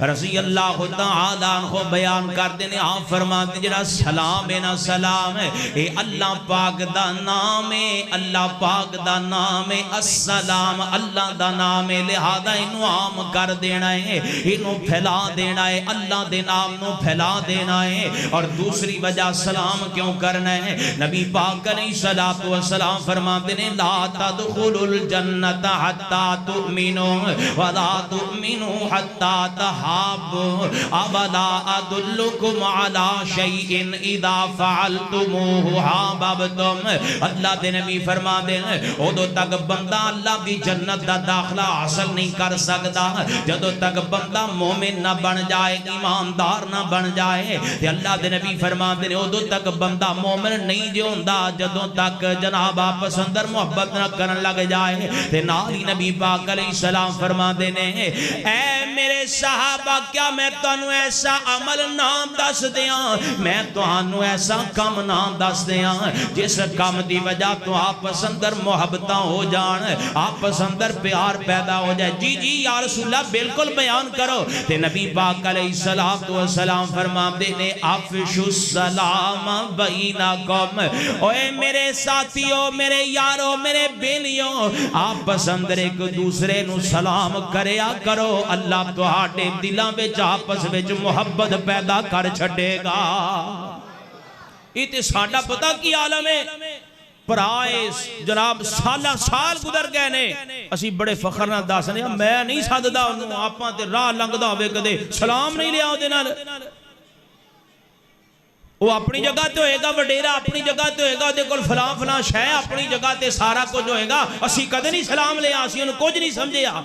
Speaker 1: رضی اللہ تعالیٰ عنہ بیان کر دینے آپ فرماتے جڑا سلام ہے نا سلام ہے اے اللہ پاک دا نام ہے اللہ پاک دا نام ہے السلام اللہ دا نام ہے لہذا انہوں عام کر دینا ہے انہوں پھیلا دینا ہے اللہ دے نام نو پھیلا دینا ہے اور دوسری وجہ سلام کیوں کرنا ہے نبی پاک علیہ السلام فرماتے ہیں لا تدخلوا الجنت حتی تؤمنوا ولا تؤمنوا حتی تحاب اولا ادلکم علی شیئن اذا فعلتموہ حاببتم اللہ دے نبی فرما دے ادو تک بندہ اللہ دی جنت دا داخلہ حاصل نہیں کر سکتا جدو تک بندہ مومن نہ بن جائے ایماندار نہ بن جائے تے اللہ دے نبی فرما دے ادو تک بندہ مومن نہیں جو ہوندا جدو تک جناب آپس اندر محبت نہ کرن لگ جائے تے نال ہی نبی پاک علیہ السلام فرما دے نے اے میرے ساتھ صحابہ کیا میں تانوں ایسا عمل نام دس دیاں میں تانوں ایسا کم نام دس دیاں جس کم دی وجہ تو آپس اندر محبتاں ہو جان آپس اندر پیار پیدا ہو جائے جی جی یا رسول اللہ بالکل بیان کرو تے نبی پاک علیہ السلام فرما دے نے افشوا السلام بینکم اوے میرے ساتھیوں میرے یاروں میرے بیلیوں آپس اندر ایک دوسرے نو سلام کریا کرو اللہ تہاڈے دلاں وچ آپس وچ محبت پیدا کر چھڈے گا یہ تے ساڈا پتہ کی عالم ہے پرائے جناب سالہ سال گزر گئے نے اسی بڑے فخر نہ دسنے میں نہیں سددا انہوں آپاں تے راہ لنگدا ہوے کدے سلام نہیں لیا اودے نال وہ اپنی جگہ تے ہوئے گا وڈیرا اپنی جگہ تے ہوئے گا دے کول فلاں فلاں شے اپنی جگہ تے سارا کچھ ہوئے گا اسی کدے نہیں سلام لیا اسی انہوں کچھ نہیں سمجھیا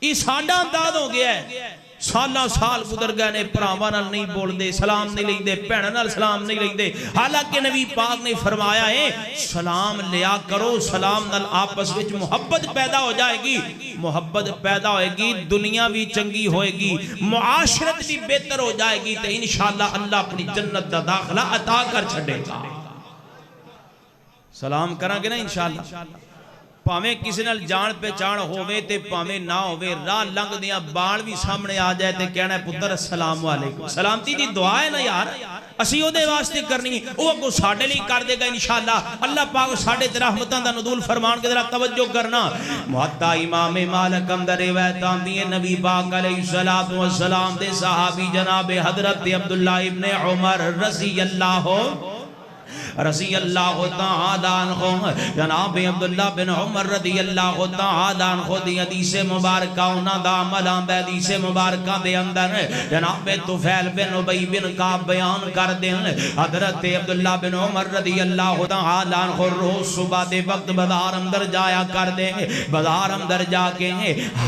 Speaker 1: یہ ساڈا انداز ہو گیا ہے سالہ سال گزر گئے نے پراواں نال نہیں بول دے سلام نہیں لیندے بھیناں نال سلام نہیں لیندے حالانکہ نبی پاک نے فرمایا ہے سلام لیا کرو سلام نال آپس وچ محبت پیدا ہو جائے گی محبت پیدا ہوئے گی دنیا بھی چنگی ہوئے گی معاشرت بھی بہتر ہو جائے گی تو انشاءاللہ اللہ اپنی جنت دا داخلہ عطا کر چھڑے گا سلام کریں گے نا انشاءاللہ پاویں کسی نال جان پہچان ہووے تے پاویں نہ ہووے راہ لنگ دیاں بال بھی سامنے آ جائے تے کہنا ہے پتر السلام علیکم سلامتی دی دعا ہے نا یار اسی او دے واسطے کرنی او اگو ساڈے لئی کر دے گا انشاءاللہ اللہ پاک ساڈے تے رحمتاں دا نزول فرمان کے ذرا توجہ کرنا محتا امام مالک اندر روایت آندی ہے نبی پاک علیہ السلام دے صحابی جناب حضرت عبداللہ ابن عمر رضی اللہ تعالیٰ عنہ جناب عبداللہ بن عمر رضی اللہ تعالیٰ عنہ دی حدیث مبارکہ انہاں دا عملان دے حدیث مبارکہ دے اندر جناب طفیل بن ابی بن کعب بیان کر دیں حضرت عبداللہ بن عمر رضی اللہ تعالیٰ عنہ روز صبح دے وقت بازار اندر جایا کر دیں بازار اندر جا کے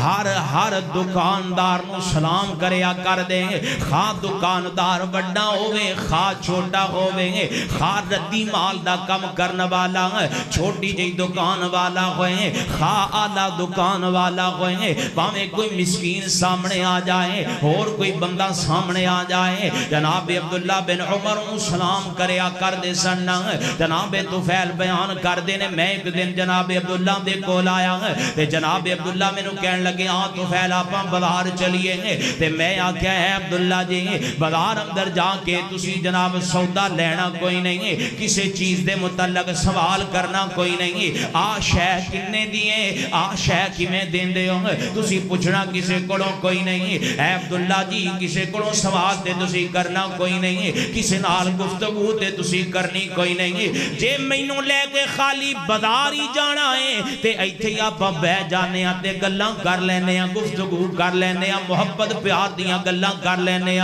Speaker 1: ہر دکاندار نو سلام کریا کر دیں خواہ دکاندار بڑا ہوئے خواہ چھوٹا ہوئے خواہ ردی مال دا کم کرنے والا چھوٹی جی دکان والا ہوئے خواہ آلہ دکان والا ہوئے پاویں کوئی مسکین سامنے آ جائے اور کوئی بندہ سامنے آ جائے جناب عبداللہ بن عمر سلام کریا کر دے سننا جناب طفیل بیان کر دینے میں ایک دن جناب عبداللہ دے کول آیا تے جناب عبداللہ میں نو کہن لگے طفیل آپاں بازار چلیے تے میں آکھیا ہے عبداللہ جی بازار اندر جا کے تسی جناب سودا لینا کوئی نہیں کسی چیز دے متعلق سوال کرنا کوئی نہیں شے کنے دیئے شے کیویں دیندے ہو تسی پوچھنا کسی کولوں کوئی نہیں اے عبداللہ جی کسی کولوں سوال تے تسی کرنا کوئی نہیں کسی نال گفتگو تے تسی کرنی کوئی نہیں جے مینوں لے کے خالی بازار ہی جانا ہے تے ایتھے آپاں بیٹھ جانے تے گلاں کر لینے گفتگو کر لینے محبت پیار دیاں گلاں کر لینے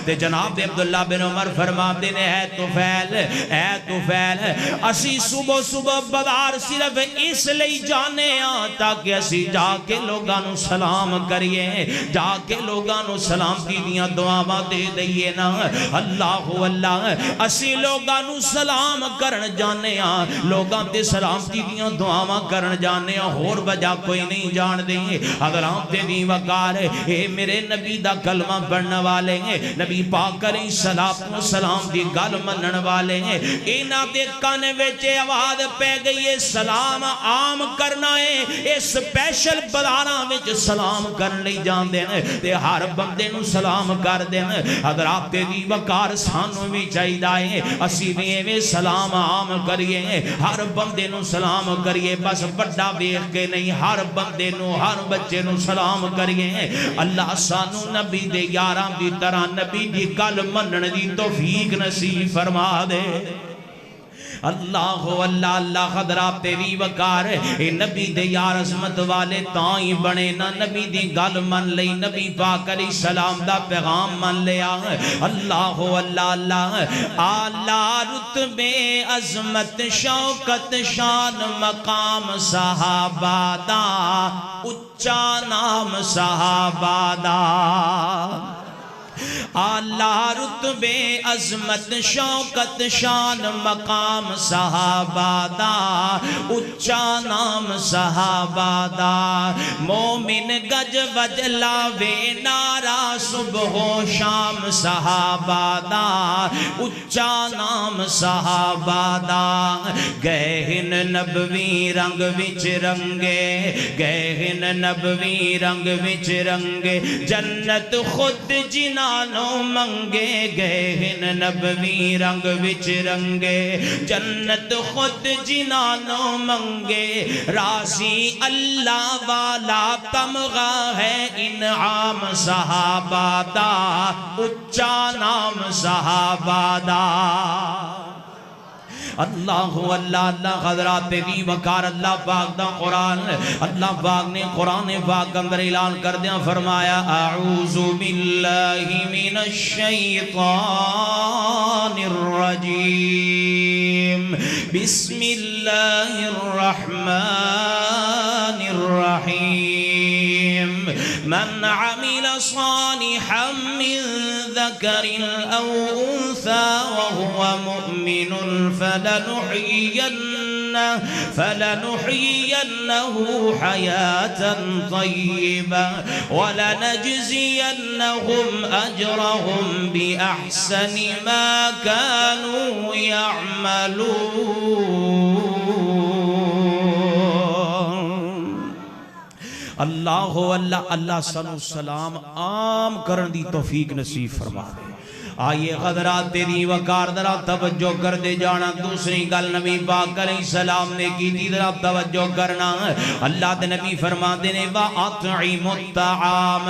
Speaker 1: تے جناب عبداللہ بن عمر فرماتے نے اے طفیل اسی صبح صبح بازار صرف اس لئی جانے تاکہ اسی جا کے لوگاں نو سلام کریے جا کے لوگاں نو سلامتی دیاں دعاواں دے دئیے نا اللہ اسی لوگاں نو سلام کرن جانے لوگاں تے سلامتی دیاں دعاواں کرن جانے اور وجہ کوئی نہیں جان دیں اگر آپ دے دی وقار اے میرے نبی دا کلمہ پڑھنے والے نبی پاک علیہ السلام دی گل منن والے اینا دے کانے ویچے آواز پہ گئی ہے سلام عام کرنا ہے اے سپیشل بلانا ویچ سلام کرن لئی جان دیں تے ہر بندے نو سلام کر دیں اگر آپ تے دی وقار سانو بھی چاہی دائیں اسی میں سلام عام کریے ہر بندے نو سلام کریے بس بڑا بیخ کے نہیں ہر بندے نو ہر بچے نو سلام کریے اللہ سانو نبی دے یاران دی طرح نبی دی کل منن دی توفیق نصیب فرما دے اللہ خدرہ تیری وقار اے نبی دے یار عظمت والے تائیں بنے نا نبی دی گل من لئی نبی پاک علیہ السلام دا پیغام من لیا اللہ اعلیٰ رتبے عظمت شوکت شان مقام صحابہ دا اچا نام صحابہ دا اعلیٰ رتبے عظمت شوکت شان مقام صحابہ دا اچا نام صحابہ دا مومن گج بج لاوے نارا صبح و شام صحابہ دا اچا نام صحابہ دا گہن نبوی رنگ وچ رنگے گہن نبوی رنگ وچ رنگے جنت خود جنانو منگے گہن نبوی رنگ وچ رنگے جنت خود جنانو منگے راضی اللہ والا تمغہ ہے انعام صحابہ دا اچا نام صحابہ دا اللہ اللہ حضرات دی وقار اللہ پاک دا قرآن اللہ پاک نے قرآن پاک اندر اعلان کر دیا فرمایا اعوذ باللہ من الشیطان الرجیم بسم اللہ الرحمن الرحیم من عمل صالحا من ذکر او انثى وهو مؤمن فلنحيينه حياة طيبة ولنجزينهم أجرهم بأحسن ما كانوا يعملون اللہ اللہ صلی السلام عام کرن دی توفیق نصیب فرما دے آئیے غدرات تیری وقار درہ توجہ کر دے جانا دوسری گل نبی پاک علیہ السلام نے کی دی درہ توجہ کرنا اللہ دے نبی فرما دینے وَأَطْعِمُ الطَّعَامَ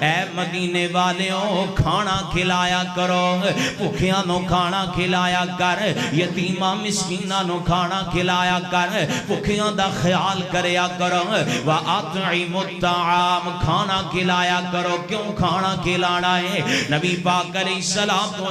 Speaker 1: اے مدینے والیوں کھانا کھلایا کرو بھوکیاں نو کھانا کھلایا کر یتیمہ مسکینہ نو کھانا کھلایا کر بھوکیاں دا خیال کریا کرو وَأَطْعِمُ الطَّعَامَ کھانا کھلایا کرو کیوں کھانا کھلانا ہے نبی پاک علیہ السلام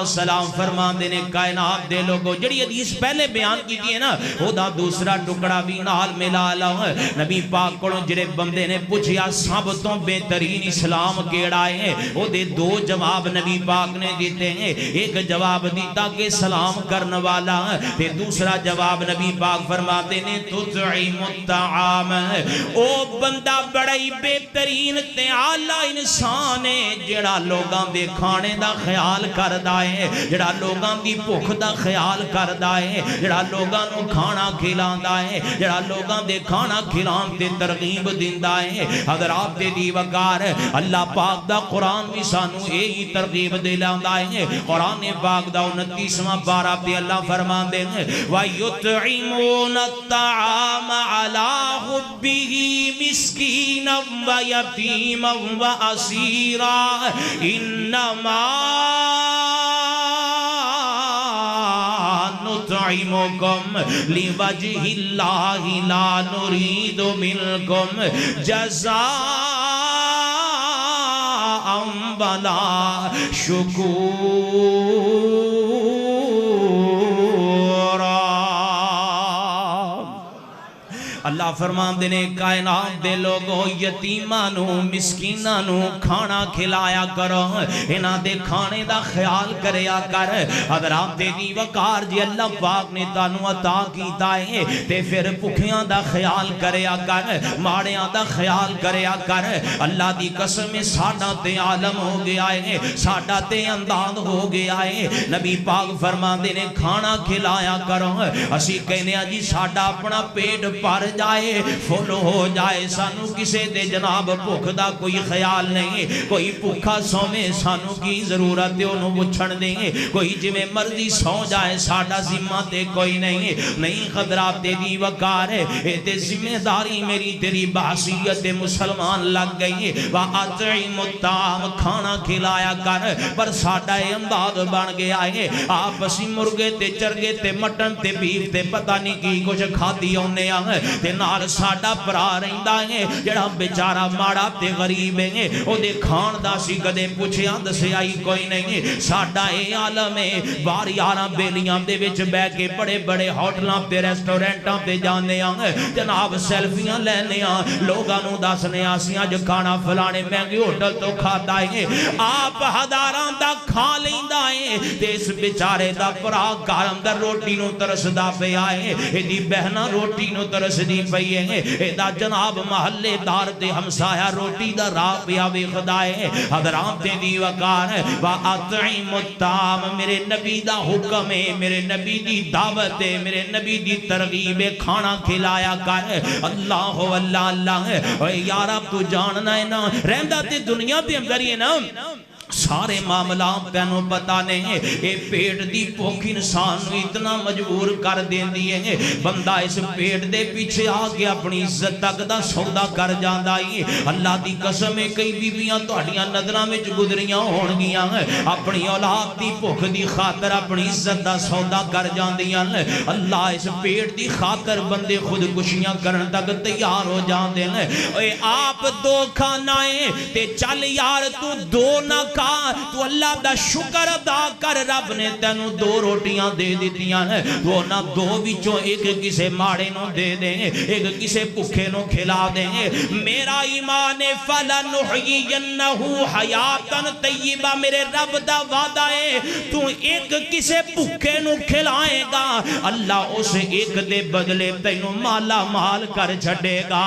Speaker 1: سلام فرما دینے کائنات دے لوگو جڑی حدیث پہلے بیان کی دی ہے نا وہ دا دوسرا ٹکڑا بھی نال ملا لاؤ نبی پاک کو جڑے بندے نے پوچھیا سب تو بہترین اسلام کیڑا ہے وہ دے دو جواب نبی پاک نے دیتے ہیں ایک جواب دیتا کہ سلام کرنے والا پھر دوسرا جواب نبی پاک فرما دینے تطعم الطعام او بندہ بڑی بہترین تے اعلیٰ انسان ہے جڑا لوگاں دے کھانے دا خیال کردہ ہے جڑا لوگاں دی بھوک دا خیال کردہ ہے جڑا لوگاں نو کھانا کھلاندہ ہے جڑا لوگاں دے کھانا کھلان تے ترغیب دیندہ ہے حضرات دے دی وقار اللہ پاک دا قرآن بھی سانو یہی ترغیب دلاندہ ہے قرآن پاک دا 29واں پارہ پہ اللہ فرمان دے وَيُطْعِمُونَ الطَّعَامَ عَلَىٰ حُبِّهِ مِسْكِينًا وَيَتِيمًا وَأَسِيرًا إِنَّمَا نطعمكم لوجه الله لا نريد منكم جزاء ولا شكورا اللہ فرمان دینے کائنات دے لوگو یتیمانو مسکینانو کھانا کھلایا کرو انہاں دے کھانے دا خیال کریا کر حضرات دے دی وقار جی اللہ پاک نے تانو عطا کیتا ہے تے پھر بھوکیاں دا خیال کریا کر ماڑیاں دا خیال کریا کر اللہ دی قسم ساڈا تے عالم ہو گیا ہے ساڈا تے انداز ہو گیا ہے نبی پاک فرمان دینے کھانا کھلایا کرو اسی کہنے جی ساڈا اپنا پیٹ پر جائے فل ہو جائے سانو کسے دے جناب بھوک دا کوئی خیال نہیں کوئی بھوکا سویں سانو کی ضرورت ہے انہوں بچھڑ دیں کوئی جمیں مرضی سو جائے ساڑھا ذمہ تے کوئی نہیں خدرات دے دی وقار ہے تے ذمہ داری میری تیری بحثیت مسلمان لگ گئی وَأَطْعِمُ الطَّعَامَ کھانا کھلایا کر پر ساڑھا انداز بن گیا ہے آپ اسی مرغے تے چرگے تے مٹن تے بیف تے پتہ نہیں کی کچھ کھا دی ہونے تے نہ نال ساڈا بھرا رہندا ہے جڑا بیچارہ ماڑا تے غریب ہے او دے کھان دا سی کدے پوچھیا دسیا ہی کوئی نہیں ساڈا اے عالم ہے بار یاراں بیلیاں دے وچ بیٹھ کے بڑے بڑے ہوٹلاں تے ریسٹورینٹاں تے جاندے ہاں جناب سیلفیاں لینے ہاں لوگاں نوں دسنے اسی اج کھانا فلانے مہنگے ہوٹل تو کھادا ہے آپ ہزاراں دا کھا لیندا ہے تے اس بیچارے دا بھرا گھر اندر روٹی نوں ترسدا پیا ہے ایدی بہنا روٹی نوں ترسدی پئی ہے ایدا جناب محلے دار تے ہمسایا روٹی دا راہ پیا ویکھدا ہے حضرات دی وقار واطعم الطعام میرے نبی دا حکم ہے میرے نبی دی دعوت ہے میرے نبی دی ترغیب ہے کھانا کھلایا کر اللہ اللہ اللہ اے یارا تو جاننا ہے نا رہندا تے دنیا دے اندر ہی ہے نا سارے معاملات پہنوں پتہ نہیں اے پیٹ دی بھوک انسان نو اتنا مجبور کر دیندی ہے بندہ اس پیٹ دے پیچھے آگے اپنی عزت تک دا سودا کر جاندا ہے اللہ دی قسم ہے کئی بیویاں تہاڈیاں نظراں وچ گزریاں ہون گیاں اپنی اولاد دی بھوک دی خاطر اپنی عزت دا سودا کر جاندیاں اللہ اس پیٹ دی خاطر بندے خودکشیاں کرن تک تیار ہو جاندے ہیں اے آپ دو کھانا ہے تے چل یار تو دو نہ تو اللہ دا شکر ادا کر رب نے تینوں دو روٹیاں دے دیتیاں ہیں وہ نہ دو وچوں ایک کسے ماڑے نو دے دیں ایک کسے بھوکے نو کھلا دیں میرا ایمان فَلَنُحْيِيَنَّهُ حَيَاتًا طَيِّبًا میرے رب دا وعدہ ہے تو ایک کسے بھوکے نو کھلائے گا اللہ اس ایک دے بدلے تینوں مالا مال کر چھڑے گا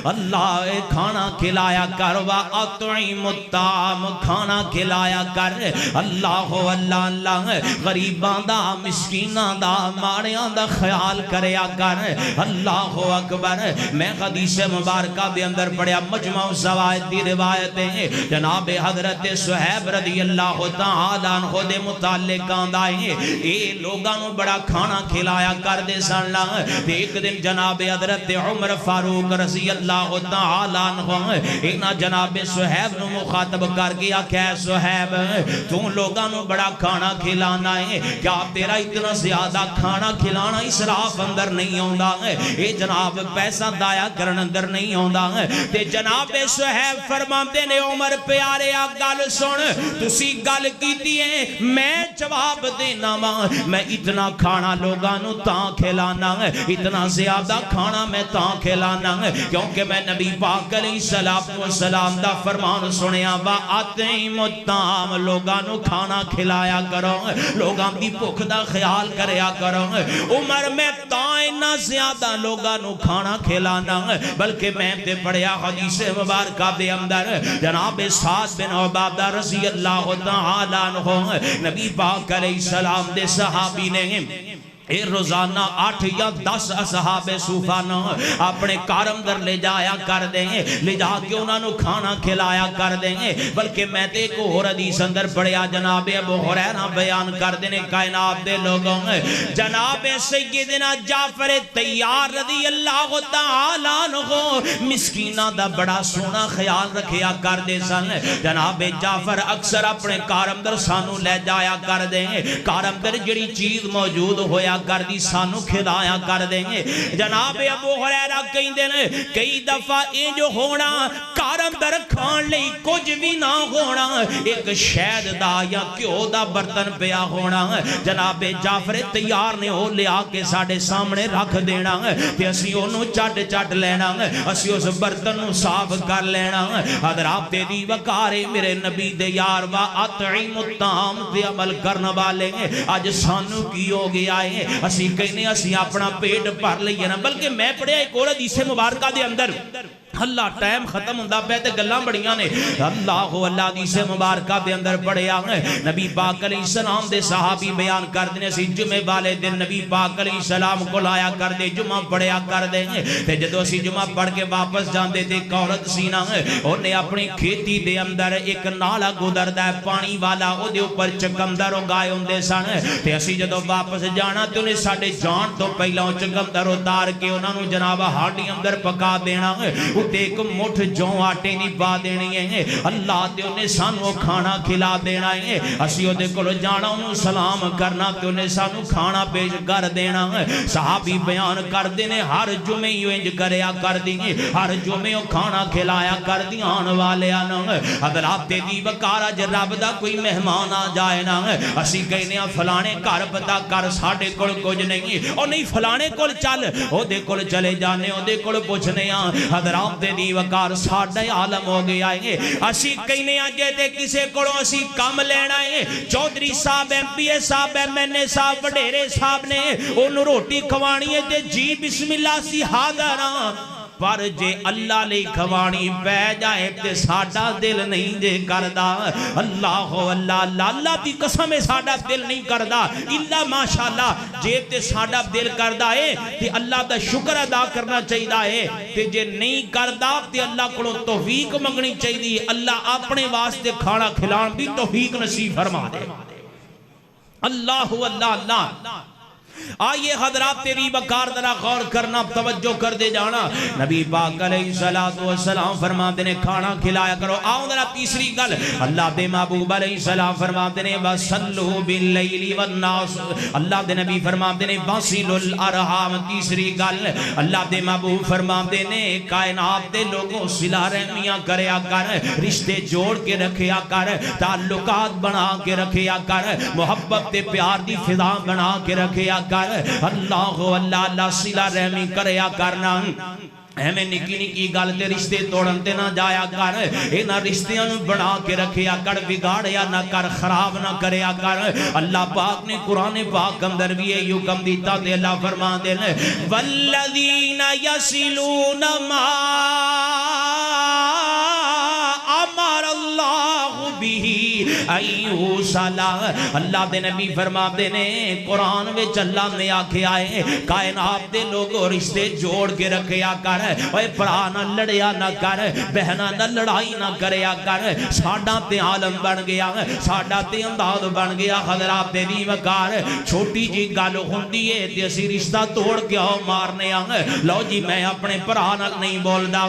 Speaker 1: اللہ کھانا کھلایا کر وَأَطْعِمُ الطَّعَامَ کھانا کھلایا کر اللہ اللہ اللہ غریباں دا مسکیناں دا ماڑیاں دا خیال کریا کر اللہ اکبر میں حدیث مبارکہ دے اندر پڑھیا مجمع الزوائد دی روایت ہے جناب حضرت صہیب رضی اللہ تعالیٰ عنہ دے متعلق آندا ہے اے لوگاں نو بڑا کھانا کھلایا کر دے سن لا ایک دن جناب حضرت عمر فاروق رضی اللہ تعالیٰ عنہ اینا جناب صہیب نو مخاطب کر گیا کہ صہیب تو لوگاں نو بڑا کھانا کھلانا ہے کیا تیرا اتنا زیادہ کھانا کھلانا اسراف اندر نہیں ہوندا ہے اے جناب پیسہ دایا کرن اندر نہیں ہوندا ہے تے جناب صہیب فرماتے نے عمر پیارے گل سن تسی گل کیتی ہے میں جواب دینا میں اتنا کھانا لوگاں نو تاں کھلانا ہے اتنا زیادہ کھانا میں تاں کھلانا ہے کیونکہ میں نبی پاک علیہ السلام دا فرمان سنیا وَأَطْعِمُ الطَّعَامَ لوگاں نو کھانا کھلایا کرو لوگاں دی بھوک دا خیال کریا کرو عمر میں تاں اتنا زیادہ لوگاں نو کھانا کھلانا بلکہ میں تے پڑھیا حدیث مبارکہ دے اندر جناب سعد بن عبادہ رضی اللہ تعالیٰ عنہ نبی پاک علیہ السلام دے صحابی نے اے روزانہ 8 یا 10 اصحاب صوفانہ اپنے کارم در لے جایا کر دیں لے جا کے انہوں نے کھانا کھلایا کر دیں بلکہ میں تے کو اور حدیث اندر پڑھیا جناب ابو ہریرہ بیان کر دینے کائنات دے لوگوں جناب سیدنا جعفر طیار رضی اللہ تعالیٰ عنہ مسکینہ دا بڑا سونا خیال رکھیا کر دے سن جناب جعفر اکثر اپنے کارم در سانو لے جایا کر دیں کارم در جڑی چیز موجود ہویا کر دی سانو کھلایا کر دیں جناب ابو ہریرہ کہیں دیں کئی دفعہ یہ جو ہونا کارم در کھان لئی کچھ بھی نہ ہونا ایک شہد دا یا کیوں دا برتن پیا ہونا جناب جعفر طیار نے ہو لیا کے ساڑھے سامنے رکھ دینا تے اسی انہوں چٹ لینا اسی اس برتن نو صاف کر لینا حضرات دی وقارے میرے نبی دے یار وَأَطْعِمُ الطَّعَامَ دے عمل کرنا والے آج سانو کی ہو گیا ہے اسی کہنے اسی اپنا پیٹ بھر لئیے نا بلکہ میں پڑھیا ایک اور حدیث مبارکہ دے اندر اللہ ٹائم ختم ہوندا پیا تے گلاں بڑیاں نے اللہ حدیث مبارکہ دے اندر پڑھیا نبی پاک علیہ السلام دے صحابی بیان کر دینے سی جمعے والے دن نبی پاک علیہ السلام کو لایا کر دے جمعہ پڑھیا کر دے تے جدو اسی جمعہ پڑھ کے واپس جاندے تے ایک عورت سی نا انہیں اپنی کھیتی دے اندر ایک نالا گزردا ہے پانی والا او دے اوپر چکمدر اگائے ہوندے سن تے اسی جدو واپس جانا تے انہیں ساڈے جان تو پہلا چکمدر اتار کے انہاں نوں جناب ہاڈی اندر پکا دینا اتے ایک مٹھ جو آٹے نہیں پا دینی ہے اللہ تے انہیں سانو کھانا کھلا دینا ہے اسی او دے کول جانا انہوں سلام کرنا تے انہیں سانو کھانا پیش کر دینا صحابی بیان کر دینے ہر جمعے یوں انج کریا کر دیں ہر جمعے کھانا کھلایا کر دی آن والے آنا حضرات دی وقارا جے رب دا کوئی مہمان آ جائے نا اسی کہنے فلانے گھر پتا کر ساڈے کول کچھ نہیں او نہیں فلانے کول چل او دے کول چلے جانے او دے کول پوچھنے حضرات دی وقار ساڈا عالم ہو گیا ہے اسی کہنے جے تے کسے کولوں اسی کم لینا ہے چودھری صاحب ایم پی اے صاحب ایم این اے صاحب وڈیرے صاحب نے انہوں روٹی کھوانی ہے تے جی بسم اللہ سی حاضر پر جے اللہ لئی کھوانی پہ جائے تے ساڈا دل نہیں دے کردا اللہ اللہ اللہ دی قسم ساڈا دل نہیں کردا الا ماشاءاللہ جے تے ساڈا دل کردا ہے تے اللہ دا شکر ادا کرنا چاہیے تے جے نہیں کردا تے اللہ کولوں توفیق منگنی چاہیے اللہ اپنے واسطے کھانا کھلان بھی توفیق نصیب فرما دے اللہ اللہ اللہ آئیے حضرات تیری وقار ذرا غور کرنا توجہ کر دے جانا نبی پاک علیہ السلام فرماتے نے کھانا کھلایا کرو آؤ ذرا تیسری گل اللہ دے محبوب علیہ السلام فرماتے نے وَصَلُّوا بِاللَّيْلِ وَالنَّاسُ اللہ دے نبی فرماتے نے وَصِلُوا الْأَرْحَامَ تیسری گل اللہ دے محبوب فرماتے نے کائنات دے لوگوں صلہ رحمیاں کریا کر رشتے جوڑ کے رکھیا کر تعلقات بنا کے رکھیا کر محبت تے پیار دی فضا بنا کے رکھیا کر اللہ اللہ اللہ صلہ رحمی کریا کرنا ہمیں نکی نکی گل تے رشتے توڑن تے نہ جایا کر اینا رشتیاں بنا کے رکھیا کر بگاڑیا نہ کر خراب نہ کریا کر اللہ پاک نے قرآن پاک اندر بھی یہ حکم دیتا تے اللہ فرما دے والذین یصلون ما امر اللہ بھی ایوصل اللہ دے نبی فرماتے نے قرآن وچ اللہ نے آکھے آئے کائنات دے لوگوں رشتے جوڑ کے رکھیا کر اوے بھرا نہ لڑیا نہ کر بہنا نہ لڑائی نہ کریا کر ساڈا تے عالم بن گیا ساڈا تے انداز بن گیا حضرات دی وقار چھوٹی جی گل ہوندی ہے تے اسی رشتہ توڑ کے آؤ مارنے لو جی میں اپنے بھرا نال نہیں بولدا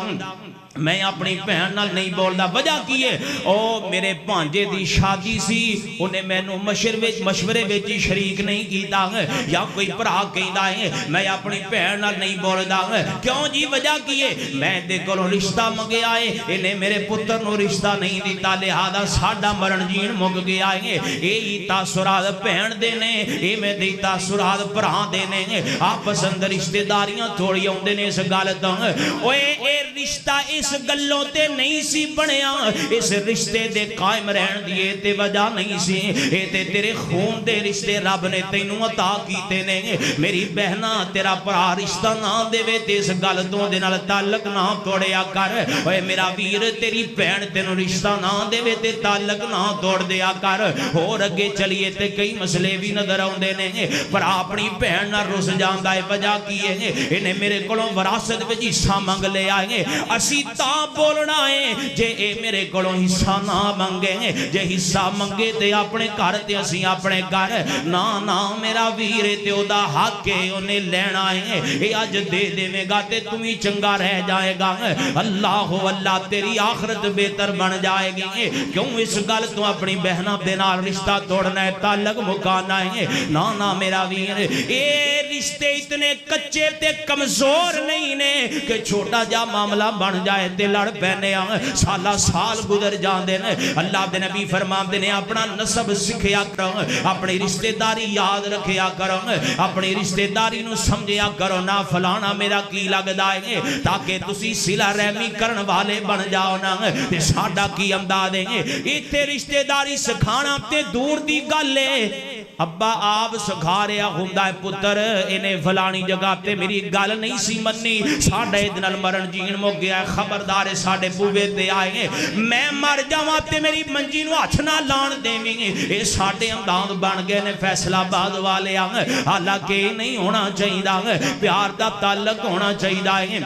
Speaker 1: میں اپنی بہن نال نہیں بولدا وجہ کی ہے او میرے بھانجے دی شادی سی انہیں مینوں مشورے وچ شریک نہیں کیتا یا کوئی بھرا کہندا ہے میں اپنی بہن نال نہیں بولدا کیوں جی وجہ کی ہے میں دے کولوں رشتہ منگیا ہے انہیں میرے پتر نو رشتہ نہیں دیتا لہذا ساڈا مرن جین مک گیا ہے اے تاثرات بہن دے نے اے میں دی تاثرات بھرا دے نے آپس اندر رشتہ داریاں تھوڑی اوندے نے اس گل تو اوے اے رشتہ اس گلوں تے نہیں سی بنیا اس رشتے دے قائم رہن دیئے تے وجہ نہیں سی اے تے تیرے خون دے رشتے رب نے تینوں عطا کیتے نے میری بہنا تیرا پرا رشتہ نہ دے وے تے اس گل تو دے نال تعلق نہ توڑیا کر اوے میرا ویر تیری بہن تینوں رشتہ نہ دے وے تے تعلق نہ توڑ دیا کر اور اگے چلیے تے کئی مسئلے بھی نظر آوندے نے پر اپنی بہن نال رس جاندا ہے وجہ کی ہے انہیں میرے کولوں وراثت وچ حصہ منگ لے آئے اسی تا بولنا ہے جے اے میرے کولوں حصہ نہ منگے جے حصہ منگے تے اپنے گھر تے اسی اپنے گھر نا نا میرا ویر تے او دا حق ہے انہیں لینا ہے اے اج دے دے گا تے تمہیں چنگا رہ جائے گا اللہ اللہ تیری آخرت بہتر بن جائے گی کیوں اس گل تو اپنی بہنہ دے نال رشتہ توڑنا ہے تعلق مکانا ہے نا نا میرا ویر اے رشتے اتنے کچے تے کمزور نہیں نے کہ چھوٹا جا معاملہ بن جائے تے لڑ پہنے سالہ سال گزر جان دے اللہ دے نبی فرمان دے اپنا نسب سکھیا کرو اپنی رشتہ داری یاد رکھیا کرو اپنی رشتہ داری نو سمجھیا کرو نا فلانا میرا کی لگ دائے تاکہ تسی صلہ رحمی کرن والے بن جاؤ نا تے ساڈا کی امداد ہے ایتھے رشتہ داری سکھانا تے دور دی گل ہے ابا آپ سکھا رہا ہوندہ ہے پتر انہیں فلانی جگہ تے میری گل نہیں سی مننی ساڑھے دنال مرن جین مو گیا ہے خبردار ساڑھے بوے دے آئے ہیں میں مر جاواں تے میری منجی نو اچھنا لان دے میں اے ساڑھے امداد بن گئے نے فیصلہ بعد والے آئے حالانکہ نہیں ہونا چاہیے پیار دا تعلق ہونا چاہیے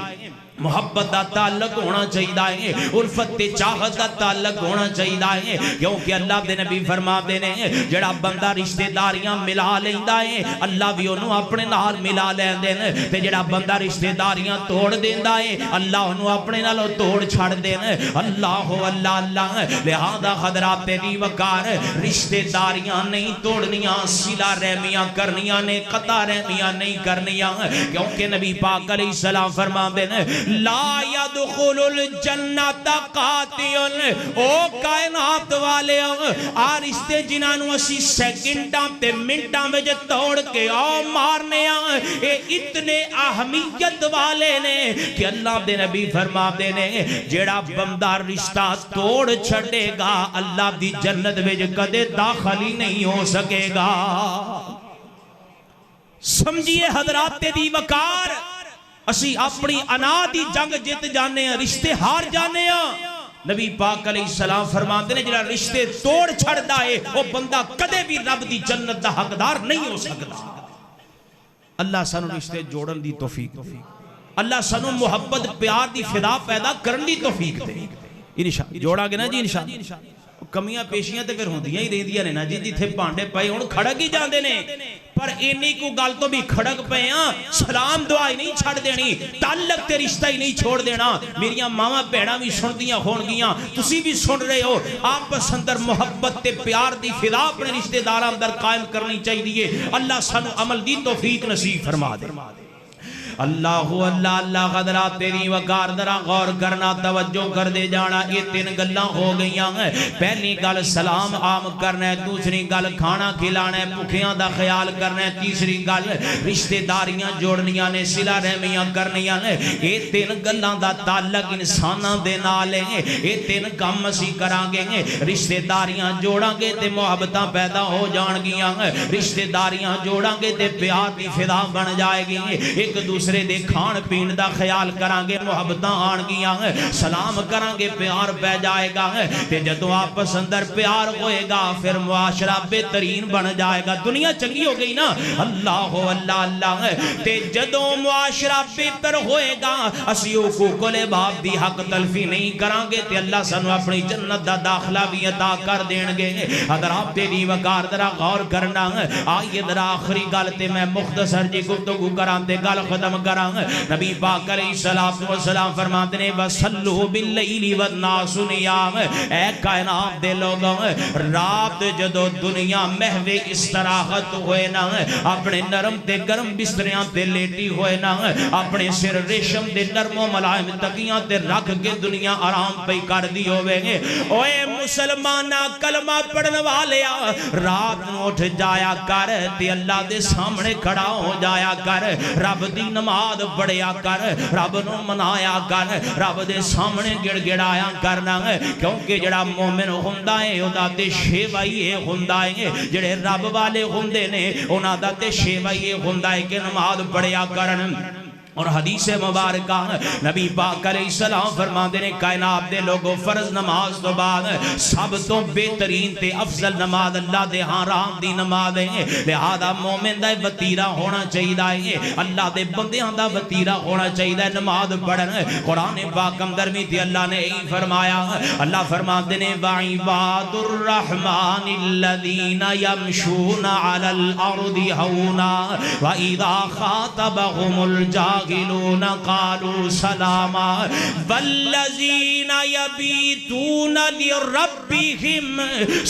Speaker 1: محبت دا تعلق ہونا چاہیے، الفت تے چاہت دا تعلق ہونا چاہیے، کیونکہ اللہ دے نبی فرماتے ہیں جڑا بندہ رشتہ داریاں ملا لیندا ہے اللہ بھی انہوں اپنے نال ملا لیندے نے، تے جڑا بندہ رشتہ داریاں توڑ دیندا ہے اللہ انہوں اپنے نالوں توڑ چھڑ دے نے۔ اللہ اللہ اللہ، لہذا حضرات دی وقار رشتہ داریاں نہیں توڑنیاں، صلہ رحمیاں کرنیاں نے، قطع رحمیاں نہیں کرنیاں، کیونکہ نبی پاک علیہ السلام فرماتے ہیں لا يدخل الجنت قاتل، او کائنات والے آ رشتے جنہوں اسی سیکنڈاں تے منٹاں میں توڑ کے آ مارنے آ، اے اتنے اہمیت والے نے کہ اللہ دے نبی فرماتے نے جیڑا بندہ رشتہ توڑ چھڑے گا اللہ دی جنت وچ کدے داخل ہی نہیں ہو سکے گا۔ سمجھیے حضرات دی وقار، اسی اپنی انا دی جنگ جت جانے ہیں، رشتے ہار جانے ہیں۔ نبی پاک علیہ السلام فرماتے ہیں جڑا رشتے توڑ چھڑ دائے وہ بندہ کدے بھی رب دی جنت دا حقدار نہیں ہو سکتا۔ اللہ سانو رشتے جوڑن دی توفیق دے، اللہ سانو محبت پیار دی فدا پیدا کرن دی توفیق دے۔ انشاءاللہ جوڑا گے نا جی انشاءاللہ، کمیاں پیشیاں تے پھر ہوندیاں ہی رہندیاں نے نا جی، جتھے بھانڈے پئے ہن کھڑک ہی جاندے نے، پر اینی کو گل تو بھی کھڑک پئے ہاں، سلام دعا ہی نہیں چھڑ دینی، تعلق تے رشتہ ہی نہیں چھوڑ دینا۔ میریاں ماما بہناں بھی سندیاں ہون گیاں، تسی بھی سن رہے ہو، آپس اندر محبت تے پیار دی فدا اپنے رشتہ داراں اندر قائم کرنی چاہیے۔ اللہ سانو عمل دی توفیق نصیب فرما دے۔ اللہ اللہ اللہ، حضرات تیری وقار ذرا غور کرنا، توجہ کر دے جانا۔ یہ تین گلاں ہو گئیاں ہیں، پہلی گل سلام عام کرنا ہے، دوسری گل کھانا کھلانا ہے، بھوکیاں دا خیال کرنا ہے، تیسری گل رشتہ داریاں جوڑنیاں نے، صلہ رحمیاں کرنیاں نے۔ یہ تین گلاں دا تعلق انساناں دے نال ہے، یہ تین کام اسی کران گے، رشتہ داریاں جوڑاں گے تے محبتاں پیدا ہو جان گیاں، رشتہ داریاں جوڑاں گے تے پیار دی فضا بن جائے گی، ایک دوسرے دے کھان پین دا خیال کران گے، محبتاں آن گیاں، سلام کران گے، پیار پہ جائے گا، تے جدو آپس اندر پیار ہوئے گا پھر معاشرہ بہترین بن جائے گا، دنیا چنگی ہو گئی نا۔ اللہ اللہ اللہ، تے جدو معاشرہ بہتر ہوئے گا اسی حقوق العباد دی حق تلفی نہیں کران گے تے اللہ سانو اپنی جنت دا داخلہ بھی عطا کر دین گے۔ حضرات تیری وقار ذرا غور کرنا، آئیے ذرا آخری گل تے میں مختصر جی گفتگو کران تے گل ختم کران۔ نبی پاک علیہ السلام فرماتے ہیں وَصَلُّوا بِاللَّيْلِ وَالنَّاسُ نِيَامٌ، اے کائنات دے لوگوں رات جدو دنیا محو استراحت ہوئے نا، اپنے نرم تے گرم بستریاں تے لیٹی ہوئے نا، اپنے سر ریشم دے نرم و ملائم تکیاں تے رکھ کے دنیا آرام پہ کر دی ہوئے گے۔ اوے مسلمانہ کلمہ پڑھن والیا، رات نو اٹھ جایا کر تے اللہ دے سامنے کھڑا ہو جایا کر، رب دی نماز پڑھیا کر، رب نو منایا کر، رب دے سامنے گڑ گڑایا کرنا، کیونکہ جڑا مومن ہوندا ہے اودا تے شیوا ہی ہوندا ہے، جڑے رب والے ہوندے نے انہاں دا تے شیوا ہی ہوندا ہے کہ نماز پڑھیا کرن۔ اور حدیث مبارکہ نبی پاک علیہ السلام فرماندے نے کائنات دے لوگوں فرض نماز تو بعد سب تو بہترین تے افضل نماز اللہ دے ہاں رام دی نماز ہے، لہذا مومن دا وتیرہ ہونا چاہیے، اللہ دے بندیاں دا وتیرہ ہونا چاہیے نماز پڑھن۔ قرآن پاک اندر میں تے اللہ نے یہی فرمایا، اللہ فرماندے نے وَعِبَادُ الرَّحْمَنِ الَّذِينَ يَمْشُونَ عَلَى الْأَرْضِ هَوْنًا وَإِذَا خَاطَبَهُمُ الْجَاهِلُونَ قالوا سلاما والذین یبیتون لربهم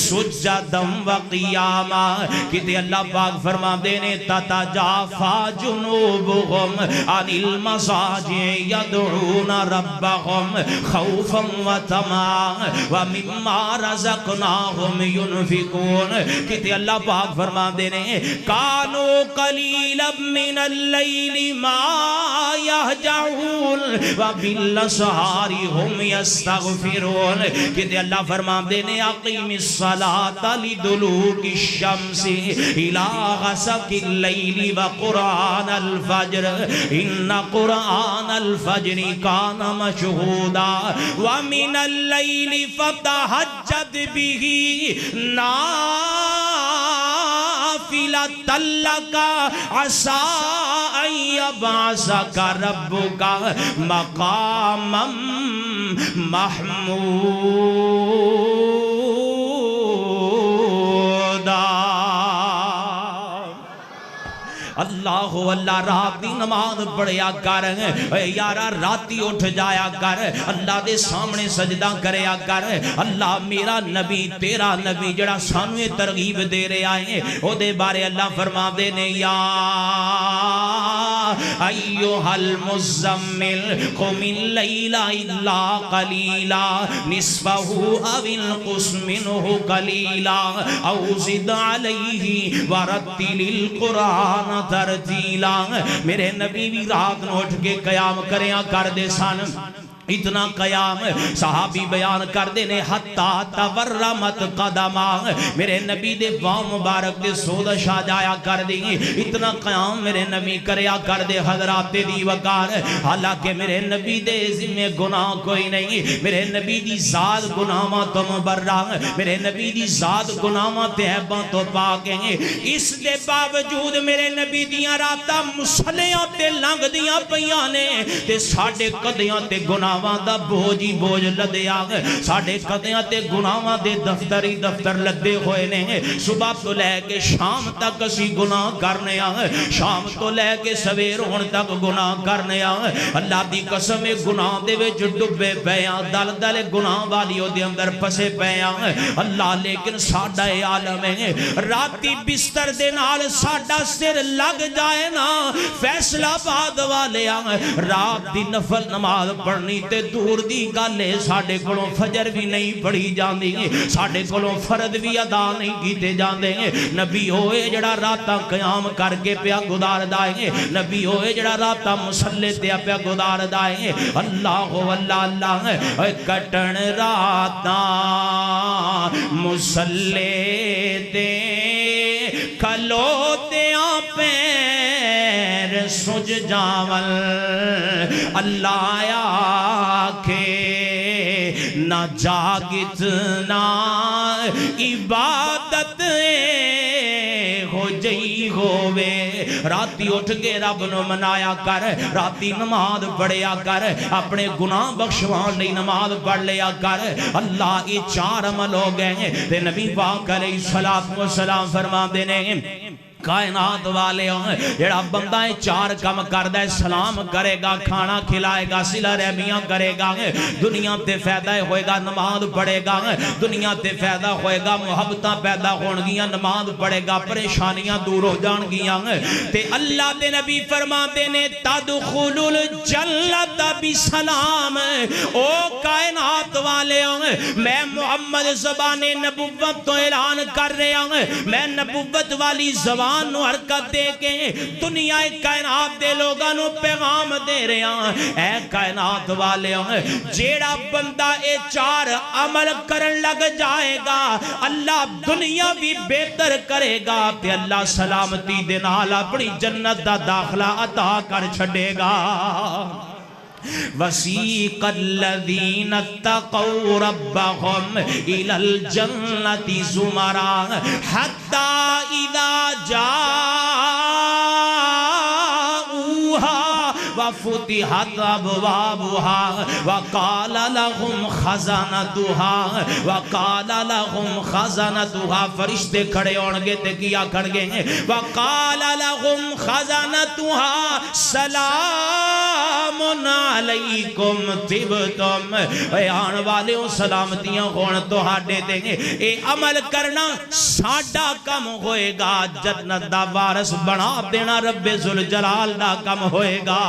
Speaker 1: سجدا وقیاما۔ کہتے اللہ پاک فرما دینے تتجافا جنوبهم عن المضاجع یدعون ربهم خوفا وطمعا ومما رزقناهم ينفقون۔ کہتے اللہ پاک فرما دینے کانوا قلیلا من اللیل ما یہجعون وبالاسحار هم یستغفرون۔ کہتے اللہ فرما دینے اقیم الصلاة لدلوک الشمس الى غسق اللیل وقرآن الفجر ان قرآن الفجر کان مشہودا ومن اللیل فتہجد به نافلة لك عسى أن يبعثك ربك مقاما محمودا اللہ اللہ رات دی نماز پڑھیا کر یارا راتی اٹھ جایا کر اللہ دے سامنے سجدہ کریا کر اللہ میرا نبی تیرا نبی جڑا سانو یہ ترغیب دے رہا ہے او دے بارے اللہ فرما دے نے یا ایوہ المزمل قم اللیل الا قلیلا نصفہ او انقص منہ قلیلا او زد علیہ ورتل القرآن ترتیلا میرے نبی بھی رات نو اٹھ کے قیام کریاں کر دے سن اتنا قیام صحابی بیان کر دینے حتی تورمت قدمہ میرے نبی دے پاؤں مبارک دے سودش آ جایا کر دی اتنا قیام میرے نبی کریا کر دے حضرات دی وقار حالانکہ میرے نبی دے ذمہ گناہ کوئی نہیں میرے نبی دی ذات گناہاں تو مبرہ میرے نبی دی ذات گناہاں تہباں تو پاکیں اس دے باوجود میرے نبی دیاں راتاں مسلیاں تے لنگ دیاں پیانے تے ساڑھے قدیاں تے گناہ گناہاں دا بوجھ بوجھ لدیا ساڑھے قدیاں تے گناہاں دے دفتری دفتر لدے ہوئے نے صبح تو لے کے شام تک اسی گناہ کرنے شام تو لے کے سویر ہون تک گناہ کرنے اللہ دی قسم گناہ دے وچ ڈبے پیاں دل دل گناہ والیوں دے اندر پسے پیاں اللہ لیکن ساڑھا عالم ہے راتی بستر دے نال ساڑھا سر لگ جائے نا فیصلہ باد والے رات دی نفل نماز پڑھنی تے دور دی گالے ساڑھے کلوں فجر بھی نہیں پڑھی جاندی ساڑھے کلوں فرد بھی ادا نہیں کیتے جاندے نبی ہوئے جڑا راتا قیام کر کے پیا گدار دائیں نبی ہوئے جڑا راتا مسلح تیا پیا گدار دائیں اللہ اللہ کٹن راتا مسلح تے کھلو تیا پیر سج جاول اللہ آکھے نہ جاگت نہ عبادت ہو جئی ہووے راتی اٹھ کے رب نو منایا کر راتی نماز پڑھیا کر اپنے گناہ بخشوان لئی نماز پڑھ لیا کر اللہ یہ چار عمل ہو گئے تے نبی پاک علیہ السلام فرما دینے کائنات والے ہوں جڑا بندہ چار کم کردہ سلام کرے گا کھانا کھلائے گا صلہ رحمیاں کرے گا دنیا تے فیدہ ہوئے گا نماز پڑھے گا دنیا تے فیدہ ہوئے گا محبتہ پیدا ہونگیاں نماز پڑھے گا پریشانیاں دور ہو جانگیاں تے اللہ دے نبی فرما دینے تدخل الجنت بسلام او کائنات والے ہوں میں محمد زبان نبوت تو اعلان کر رہے ہوں میں نبوت والی زبان نو حرکت دے کے دنیا کائنات دے لوگانو پیغام دے رہے ہیں اے کائنات والے ہیں جیڑا بندہ اے چار عمل کرن لگ جائے گا اللہ دنیا بھی بہتر کرے گا تے اللہ سلامتی دے نال اپنی جنت دا داخلہ عطا کر چھڑے گا وَسِيقَ الَّذِينَ اتَّقَوْا رَبَّهُمْ إِلَى الْجَنَّةِ زُمَرًا حَتَّى إِذَا جَاءُوهَا وَفُتِحَتْ أَبْوَابُهَا وَقَالَ لَهُمْ خَزَنَتُهَا فرشتے کھڑے ہونگے تے کیا کھڑگے وَقَالَ لَهُمْ خَزَنَتُهَا سَلَامٌ علیکم طبتم اے آن والے سلامتیاں ہون تو ہاڑے دیں گے اے عمل کرنا ساڑھا کم ہوئے گا جنت دا وارث بنا دینا رب ذوالجلال دا کم ہوئے گا